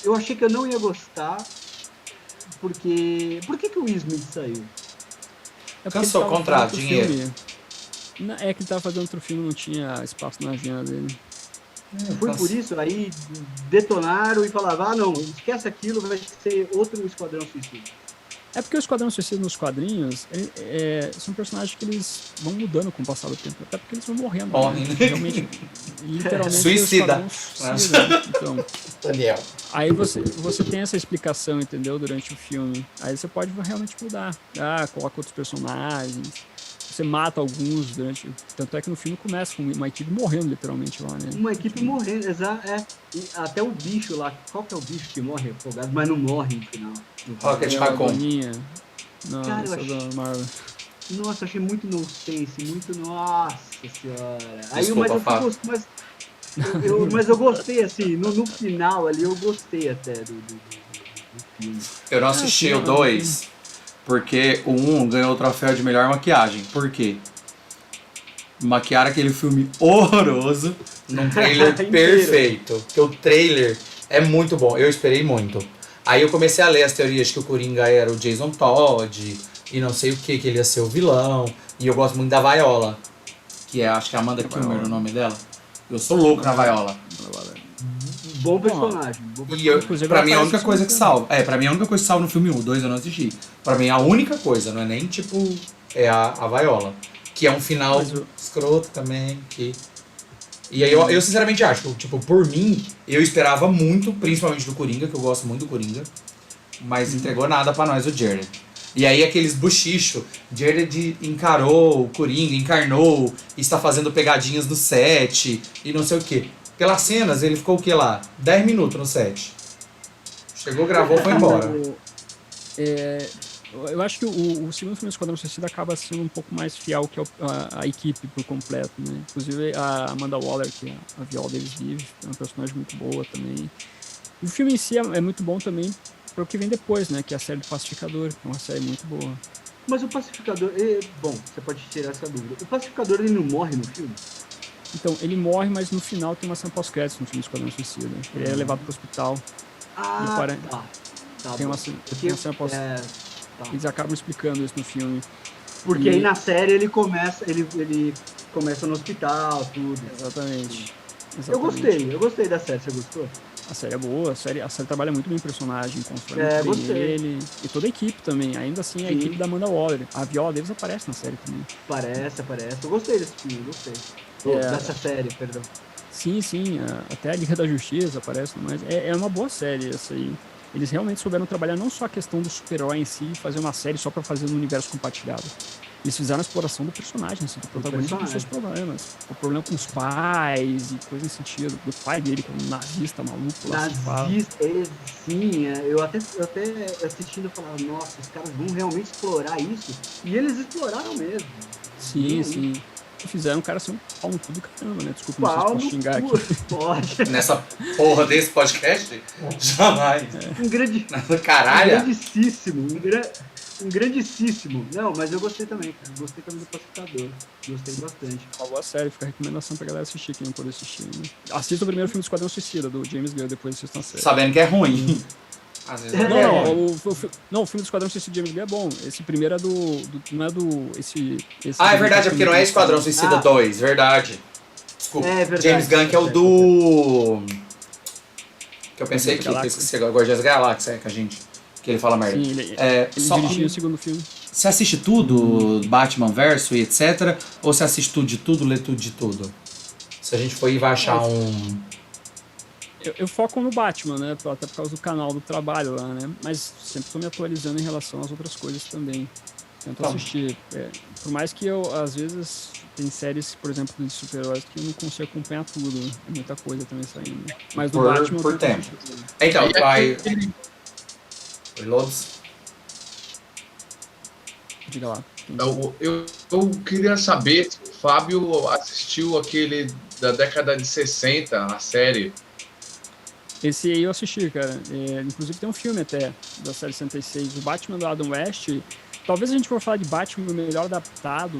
eu achei que eu não ia gostar, porque... Por que o Will Smith saiu? É porque Cansou, ele tava contrato, fazendo outro dinheiro. filme. É que ele tava fazendo outro filme, não tinha espaço na agenda dele. Foi por isso, aí detonaram e falavam, ah, não, esquece aquilo, vai ser outro Esquadrão Suicida. É porque o Esquadrão Suicida nos quadrinhos são personagens que eles vão mudando com o passar do tempo, até porque eles vão morrendo. Morrem, né? né? Realmente, literalmente, Suicida. o Esquadrão suicida. Então, Daniel. aí você tem essa explicação, entendeu, durante o filme. Aí você pode realmente mudar. Coloca outros personagens. Você mata alguns durante... Tanto é que no filme começa com uma equipe morrendo, literalmente, lá, né? Uma equipe morrendo, exato, E até o bicho lá, qual que é o bicho que morre afogado, mas não morre no final? Rocket É a Raccoon. Agonia. Não, Cara, essa eu é da Marvel. Nossa, eu achei muito nonsense, muito... Nossa senhora. Aí, Desculpa, mas Fábio. mas eu gostei, assim, no final ali, eu gostei até do filme. Eu não assisti sim, o 2, porque o 1 ganhou o troféu de melhor maquiagem. Por quê? Maquiaram aquele filme horroroso num trailer Inteiro. perfeito. Porque o trailer é muito bom. Eu esperei muito. Aí eu comecei a ler as teorias que o Coringa era o Jason Todd e não sei o que ele ia ser o vilão. E eu gosto muito da Viola, que acho que é Amanda Kilmer o nome dela. Eu sou louco na Viola. Bom personagem. E eu, Inclusive, pra ela mim a única aparece coisa no que filme. salva. Pra mim a única coisa que salva no filme 1, o 2 eu não assisti. Pra mim a única coisa, não é nem tipo. É a Viola. Que é um final escroto também. E aí eu sinceramente acho, tipo, por mim, eu esperava muito, principalmente do Coringa, que eu gosto muito do Coringa. Mas entregou nada pra nós, o Jared. E aí aqueles buchicho, Jared encarou o Coringa, encarnou, está fazendo pegadinhas no set e não sei o que. Pelas cenas, ele ficou o que lá? 10 minutos no set. Chegou, gravou, foi embora. Eu acho que o segundo filme do Esquadrão Suicida acaba sendo um pouco mais fiel que a equipe por completo, né? Inclusive a Amanda Waller, que é a Viola Davis vive, é uma personagem muito boa também. O filme em si é muito bom também para o que vem depois, né? Que é a série do Pacificador, que é uma série muito boa. Mas o Pacificador... Bom, você pode tirar essa dúvida. O Pacificador, ele não morre no filme? Então, ele morre, mas no final tem uma cena pós-créditos no filme do Esquadrão Suicida. Ele é levado para o hospital. Tá Tem bom. uma cena pós... Tá. Eles acabam explicando isso no filme. Porque aí na série ele começa no hospital, tudo. Exatamente. Eu gostei da série, você gostou? A série é boa, a série trabalha muito bem o personagem, constrói muito bem gostei. ele. E toda a equipe também, ainda assim a equipe da Amanda Waller. A Viola Davis aparece na série também. Aparece. Eu gostei desse filme, gostei. Dessa série, perdão. Sim, até a Liga da Justiça aparece, mas é uma boa série essa aí. Eles realmente souberam trabalhar não só a questão do super-herói em si, fazer uma série só pra fazer no universo compartilhado. Eles fizeram a exploração do personagem, assim, do protagonista com seus problemas. O problema com os pais e coisa nesse sentido. Do pai dele, que é um nazista maluco lá. Nazista, sim. Eu até assistindo eu falava, nossa, os caras vão realmente explorar isso. E eles exploraram mesmo. Sim. Fizeram o cara ser um pau no cu do caramba, né? Desculpa, não sei se posso xingar aqui. Pode. Nessa porra desse podcast? Jamais. Um grande... Caralho. Um grandíssimo. Não, mas eu gostei também, cara. Gostei também do Pacificador. Gostei bastante. Uma boa série, fica a recomendação pra galera assistir, quem não pode assistir, né? Assista o primeiro filme do Esquadrão Suicida, do James Gunn, depois assista a série. Sabendo que é ruim. Às vezes Não, o filme do Esquadrão Suicida de James Gunn é bom. Esse primeiro não é do... Esse é verdade, é porque não é Esquadrão Suicida 2, verdade. Desculpa. Verdade, James Gunn, que é o do... Que eu pensei que eu esqueci agora, Guardiões da Galáxia, que a gente... Que ele fala merda. Sim, ele dirigiu o segundo filme. Você assiste tudo, Batman Verso e etc? Ou você assiste tudo de tudo, lê tudo de tudo? Se a gente for ir, vai achar Eu foco no Batman, né? Até por causa do canal do trabalho lá, né? Mas sempre tô me atualizando em relação às outras coisas também. Tento assistir. Por mais que eu, às vezes, tem séries, por exemplo, de super-heróis que eu não consigo acompanhar tudo. É muita coisa também saindo. Mas do Batman... Por tempo. Então, vai... Oi, Lobos. Diga lá. Eu queria saber se o Fábio assistiu aquele da década de 60, a série. Esse aí eu assisti, cara. Inclusive tem um filme até, da série 66, o Batman do Adam West. Talvez a gente for falar de Batman melhor adaptado,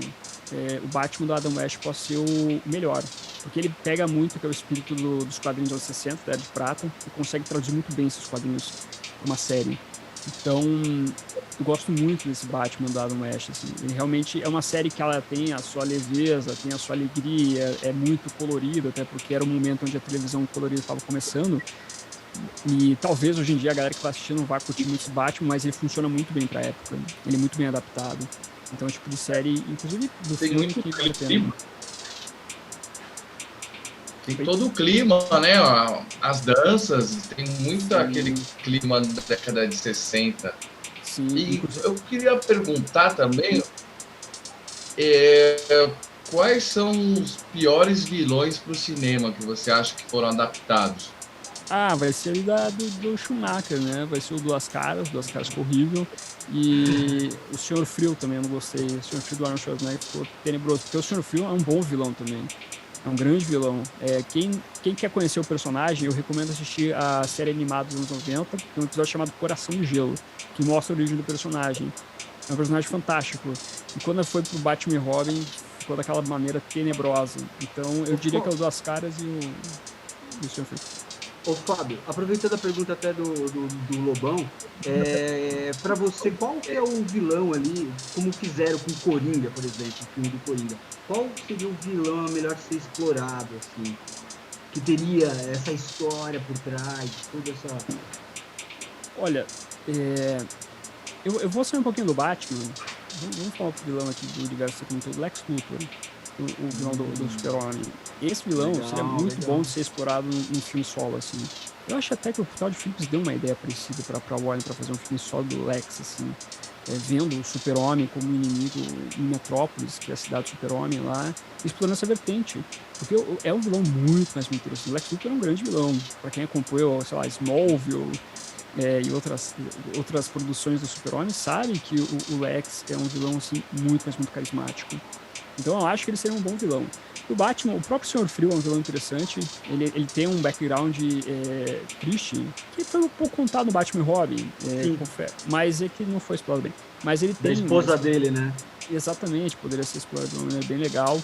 o Batman do Adam West possa ser o melhor. Porque ele pega muito que é o espírito dos quadrinhos dos anos 60, da Era de Prata, e consegue traduzir muito bem esses quadrinhos para uma série. Então, eu gosto muito desse Batman do Adam West. Assim. Ele realmente é uma série que ela tem a sua leveza, tem a sua alegria, é muito colorido, até porque era um momento onde a televisão colorida estava começando. E talvez hoje em dia a galera que está assistindo não vá curtir muito esse Batman, mas ele funciona muito bem para a época. Ele é muito bem adaptado. Então é um tipo de série, inclusive do Tem filme, muito que vale a pena. clima. Tem todo o clima, né? As danças, tem muito aquele clima da década de 60. Sim, E inclusive. eu queria perguntar também quais são os piores vilões para o cinema que você acha que foram adaptados? Ah, vai ser ali do Schumacher, né? Vai ser o Duas Caras ficou horrível. E o Senhor Frio também eu não gostei. O Senhor Frio do Arnold Schwarzenegger ficou tenebroso. Porque o Senhor Frio é um bom vilão também. É um grande vilão. Quem quer conhecer o personagem, eu recomendo assistir a série animada dos anos 90. Tem um episódio chamado Coração de Gelo, que mostra a origem do personagem. É um personagem fantástico. E quando foi pro Batman e Robin, ficou daquela maneira tenebrosa. Então eu diria que é o Duas Caras e o Senhor Frio. Ô Fábio, aproveitando a pergunta até do Lobão, para você, qual que é o vilão ali, como fizeram com o Coringa, por exemplo, o filme do Coringa? Qual seria o vilão a melhor ser explorado, assim? Que teria essa história por trás, toda essa... Olha, eu vou sair um pouquinho do Batman. Vamos falar pro vilão aqui do universo como todo, Lex Luthor, o vilão do Super-Homem. Esse vilão seria muito bom de ser explorado num filme solo, assim. Eu acho até que o Todd Phillips deu uma ideia parecida pra Warner pra fazer um filme solo do Lex, assim. Vendo o Super-Homem como inimigo em Metrópolis, que é a cidade do Super-Homem lá, explorando essa vertente. Porque é um vilão muito mais interessante. O Lex Luthor é um grande vilão. Pra quem acompanhou, sei lá, Smallville, e outras produções do Super-Homem, sabe que o Lex é um vilão assim, muito, mas muito carismático. Então eu acho que ele seria um bom vilão. O Batman, o próprio Senhor Frio é um vilão interessante. Ele tem um background triste, que foi um pouco contado no Batman e Robin, mas é que não foi explorado bem. Mas ele tem... Da esposa dele, né? Exatamente, poderia ser explorado de uma maneira bem legal.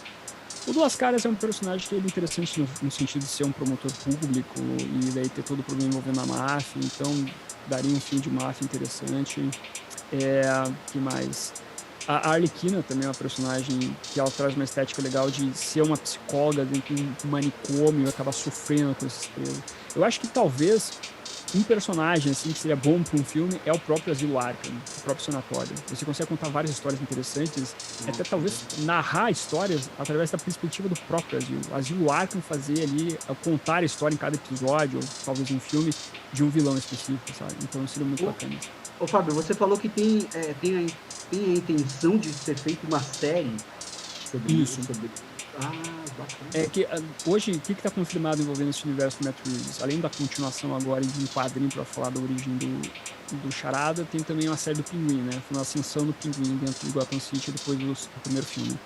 O Duas Caras é um personagem que é interessante no sentido de ser um promotor público e daí ter todo o problema envolvendo a máfia, então daria um filme de máfia interessante. Que mais? A Arlequina também é uma personagem que ela traz uma estética legal de ser uma psicóloga dentro de um manicômio e acabar sofrendo com esses presos. Eu acho que talvez um personagem assim que seria bom para um filme é o próprio Asilo Arkham, o próprio sanatório. Você consegue contar várias histórias interessantes, até talvez narrar histórias através da perspectiva do próprio asilo. Asilo Arkham fazer ali, contar a história em cada episódio, ou talvez um filme, de um vilão específico, sabe? Então seria muito bacana. Ô Fábio, você falou que tem a intenção de ser feita uma série sobre isso. Bacana. Que hoje, o que está confirmado envolvendo esse universo do Matt Reeves? Além da continuação agora de um quadrinho para falar da origem do Charada, tem também uma série do Pinguim, né? Foi uma ascensão do Pinguim dentro de Gotham City depois do primeiro filme.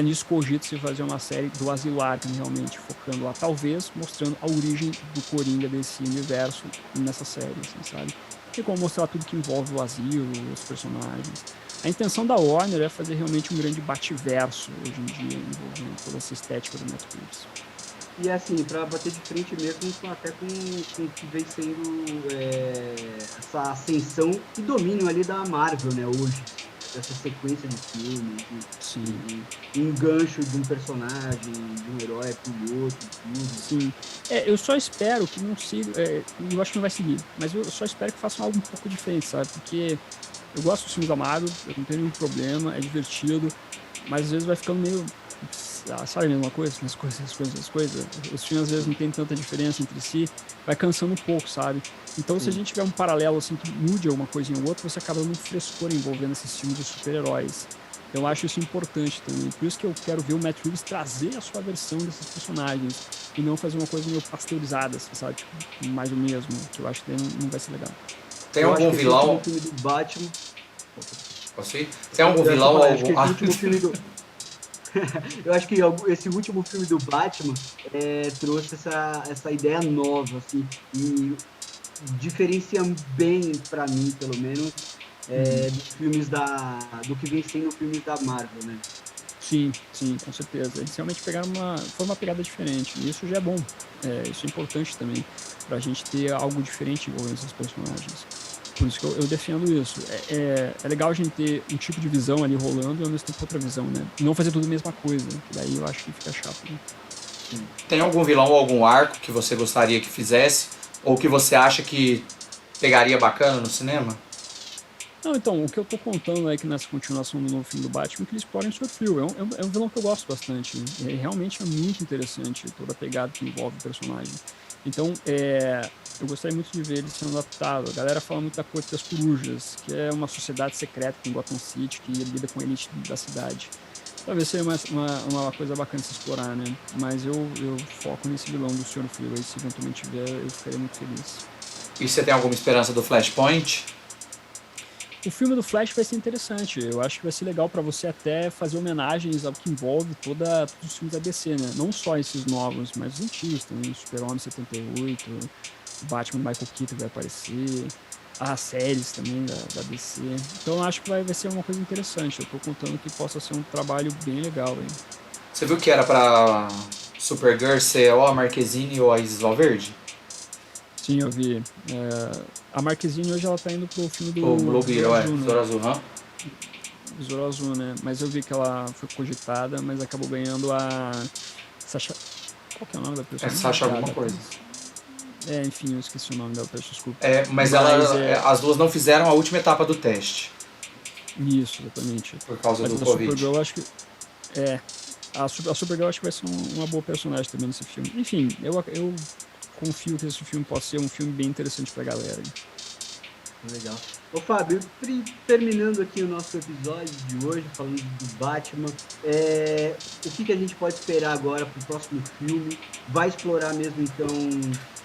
Nisso cogita-se fazer uma série do Asilo Arkham, realmente, focando lá, talvez mostrando a origem do Coringa desse universo nessa série, assim, sabe? Tem como mostrar tudo que envolve o asilo, os personagens. A intenção da Warner é fazer realmente um grande bate-verso hoje em dia, envolvendo toda essa estética do Matt Reeves. E assim, para bater de frente mesmo até com o que vem sendo essa ascensão e domínio ali da Marvel, né, hoje. Essa sequência de filmes, de engancho de um personagem, de um herói pro outro, tudo. Sim. Eu só espero que não siga. Eu acho que não vai seguir, mas eu só espero que façam algo um pouco diferente, sabe? Porque eu gosto dos filmes da Marvel, eu não tenho nenhum problema, é divertido, mas às vezes vai ficando meio. Sabe a mesma coisa? As coisas. Os filmes às vezes não tem tanta diferença entre si, vai cansando um pouco, sabe? Então, se a gente tiver um paralelo assim que mude alguma coisinha ou outra, você acaba num frescor envolvendo esses filmes de super-heróis. Eu acho isso importante também. Por isso que eu quero ver o Matt Reeves trazer a sua versão desses personagens e não fazer uma coisa meio pasteurizada, assim, sabe? Tipo, mais o mesmo, que eu acho que não vai ser legal. Tem Eu algum acho que esse vilão? último filme do Batman. Posso ir? Tem algum Eu ia vilão? falar, acho que Algum... esse último filme do. Eu acho que esse último filme do Batman trouxe essa ideia nova, assim, e diferencia bem, para mim, pelo menos, dos filmes do que vem sendo filmes da Marvel, né? Sim, sim, com certeza. Eles realmente pegaram foi uma pegada diferente. E isso já é bom. Isso é importante também, pra gente ter algo diferente envolvendo esses personagens. Por isso que eu defendo isso. É legal a gente ter um tipo de visão ali rolando e ao mesmo tempo outra visão, né? Não fazer tudo a mesma coisa, que daí eu acho que fica chato, né? Tem algum vilão ou algum arco que você gostaria que fizesse? Ou que você acha que pegaria bacana no cinema? Não, então, o que eu tô contando é que nessa continuação do novo filme do Batman, que eles explorem o Sofrio. É um vilão que eu gosto bastante. Realmente é muito interessante toda a pegada que envolve o personagem. Então, eu gostaria muito de ver ele sendo adaptado. A galera fala muito da Corte das Corujas, que é uma sociedade secreta em Gotham City que lida com a elite da cidade. Talvez seja uma coisa bacana de se explorar, né? Mas eu foco nesse vilão do Sr. Freeway. Se eventualmente tiver, eu ficaria muito feliz. E você tem alguma esperança do Flashpoint? O filme do Flash vai ser interessante. Eu acho que vai ser legal pra você até fazer homenagens ao que envolve todos os filmes da DC, né? Não só esses novos, mas os antigos também. Super-Homem 78, o Batman do Michael Keaton vai aparecer, as séries também da DC. Então eu acho que vai ser uma coisa interessante. Eu tô contando que possa ser um trabalho bem legal, hein? Você viu que era pra Supergirl ser ou a Marquezine ou a Isis Valverde? Sim, eu vi. A Marquezine hoje ela tá indo pro filme do O Blue Besouro Beetle, Azul, né? Besouro Azul, hã? Besouro Azul, né? Mas eu vi que ela foi cogitada, mas acabou ganhando a Sasha. Qual que é o nome da É personagem? Sasha alguma Da coisa. atriz. Enfim, eu esqueci o nome dela, peço desculpa. Mas Mas as duas não fizeram a última etapa do teste, Isso, exatamente. por causa Mas do a Covid. Supergirl, eu acho que. É. A Supergirl acho que vai ser uma boa personagem também nesse filme. Enfim, eu confio que esse filme possa ser um filme bem interessante pra galera. Legal. Ô, Fábio, terminando aqui o nosso episódio de hoje, falando do Batman, o que a gente pode esperar agora para o próximo filme? Vai explorar mesmo, então,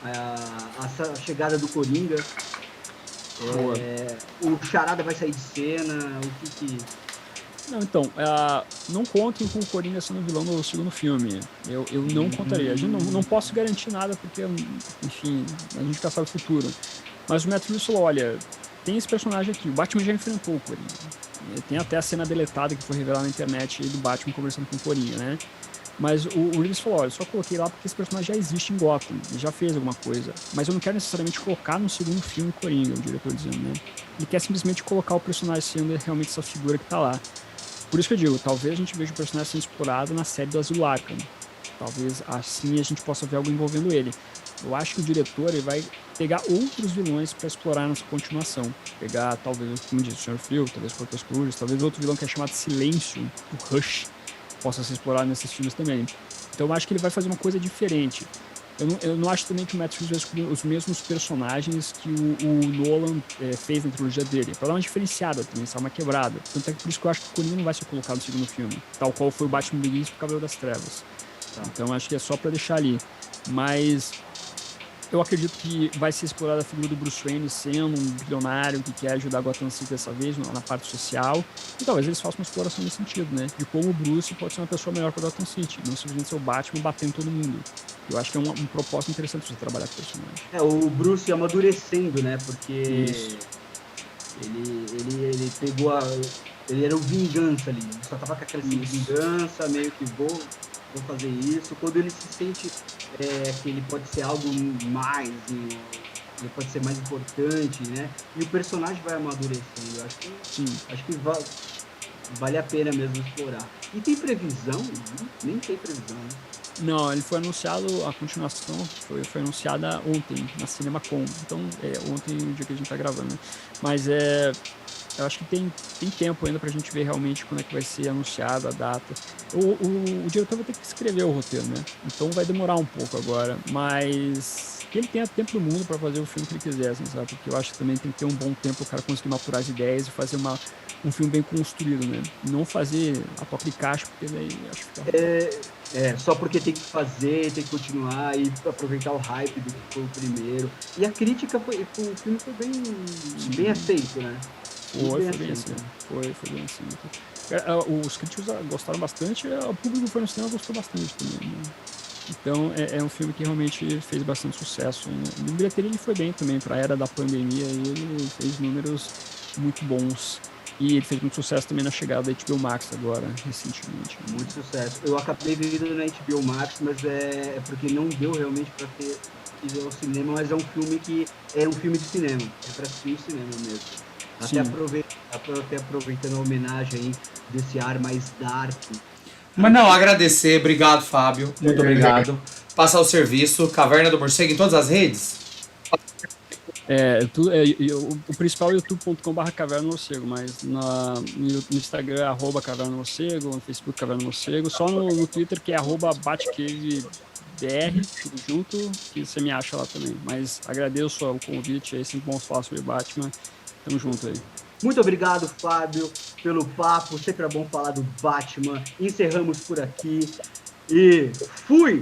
a chegada do Coringa? Boa. O Charada vai sair de cena? O que... Não, então, não contem com o Coringa sendo vilão no segundo filme. Eu não contaria. A gente não posso garantir nada, porque, enfim, a gente nunca sabe o futuro. Mas o Matt Reeves falou, olha, tem esse personagem aqui, o Batman já enfrentou o Coringa. Tem até a cena deletada que foi revelada na internet do Batman conversando com o Coringa, né? Mas o Reeves falou, olha, só coloquei lá porque esse personagem já existe em Gotham, ele já fez alguma coisa. Mas eu não quero necessariamente colocar no segundo filme Coringa, o diretor dizendo, né? Ele quer simplesmente colocar o personagem sendo realmente essa figura que tá lá. Por isso que eu digo, talvez a gente veja o personagem sendo explorado na série do Asilo Arkham. Talvez assim a gente possa ver algo envolvendo ele. Eu acho que o diretor ele vai pegar outros vilões para explorar nessa continuação. Pegar, talvez, como disse, o Sr. Frio, talvez Cortas Cruzes, talvez outro vilão que é chamado Silêncio, o Rush, possa ser explorado nesses filmes também. Então eu acho que ele vai fazer uma coisa diferente. Eu não acho também que o Matt Reeves vai escolher os mesmos personagens que o Nolan fez na trilogia dele. Pra dar uma diferenciada também, sabe? Uma quebrada. Tanto é que por isso que eu acho que o Coringa não vai ser colocado no segundo filme. Tal qual foi o Batman Begins pro Cavaleiro das Trevas. Então acho que é só pra deixar ali. Mas eu acredito que vai ser explorada a figura do Bruce Wayne sendo um bilionário que quer ajudar Gotham City dessa vez na parte social. E talvez eles façam uma exploração nesse sentido, né? De como o Bruce pode ser uma pessoa melhor para Gotham City, não simplesmente ser o Batman batendo todo mundo. Eu acho que é um propósito interessante você trabalhar com o personagem. O Bruce amadurecendo, né? Porque ele pegou ele era o vingança ali. Ele só tava com aquela vingança, meio que vou fazer isso. Quando ele se sente que ele pode ser algo mais, ele pode ser mais importante, né? E o personagem vai amadurecendo. Eu acho que vale a pena mesmo explorar. E tem previsão? Nem tem previsão, né? Não, ele foi anunciado, a continuação foi anunciada ontem, na CinemaCon. Então, ontem, o dia que a gente tá gravando, né? Mas eu acho que tem tempo ainda pra gente ver realmente quando é que vai ser anunciada a data. O diretor vai ter que escrever o roteiro, né? Então vai demorar um pouco agora, mas que ele tenha tempo do mundo pra fazer o filme que ele quiser, assim, sabe? Porque eu acho que também tem que ter um bom tempo o cara conseguir maturar as ideias e fazer um filme bem construído, né? Não fazer a toca de caixa, porque daí acho que fica... Só porque tem que fazer, tem que continuar e aproveitar o hype do que foi o primeiro. E a crítica o filme foi bem aceito, né? Foi bem assim. Foi bem assim. Os críticos gostaram bastante, o público que foi no cinema gostou bastante também, né? Então é um filme que realmente fez bastante sucesso. Né? No bilheteria ele foi bem também, para a era da pandemia, ele fez números muito bons. E ele fez muito sucesso também na chegada da HBO Max agora, recentemente. Muito sucesso. Eu acabei vendo na HBO Max, mas é porque não deu realmente para ter ido ao cinema, mas é um filme que é um filme de cinema, é para assistir no cinema mesmo. Até aproveitando a homenagem aí desse ar mais dark. Mas não, agradecer, obrigado, Fábio, muito obrigado. Passar o serviço, Caverna do Morcego em todas as redes? O principal é youtube.com/Caverna do Morcego, mas no Instagram é @Caverna do Morcego, no Facebook Caverna do Morcego, só no Twitter que é @BatcaveBR, tudo junto, que você me acha lá também. Mas agradeço o convite, é sempre bom falar sobre Batman, tamo junto aí. Muito obrigado, Fábio, pelo papo, sempre é bom falar do Batman. Encerramos por aqui e fui!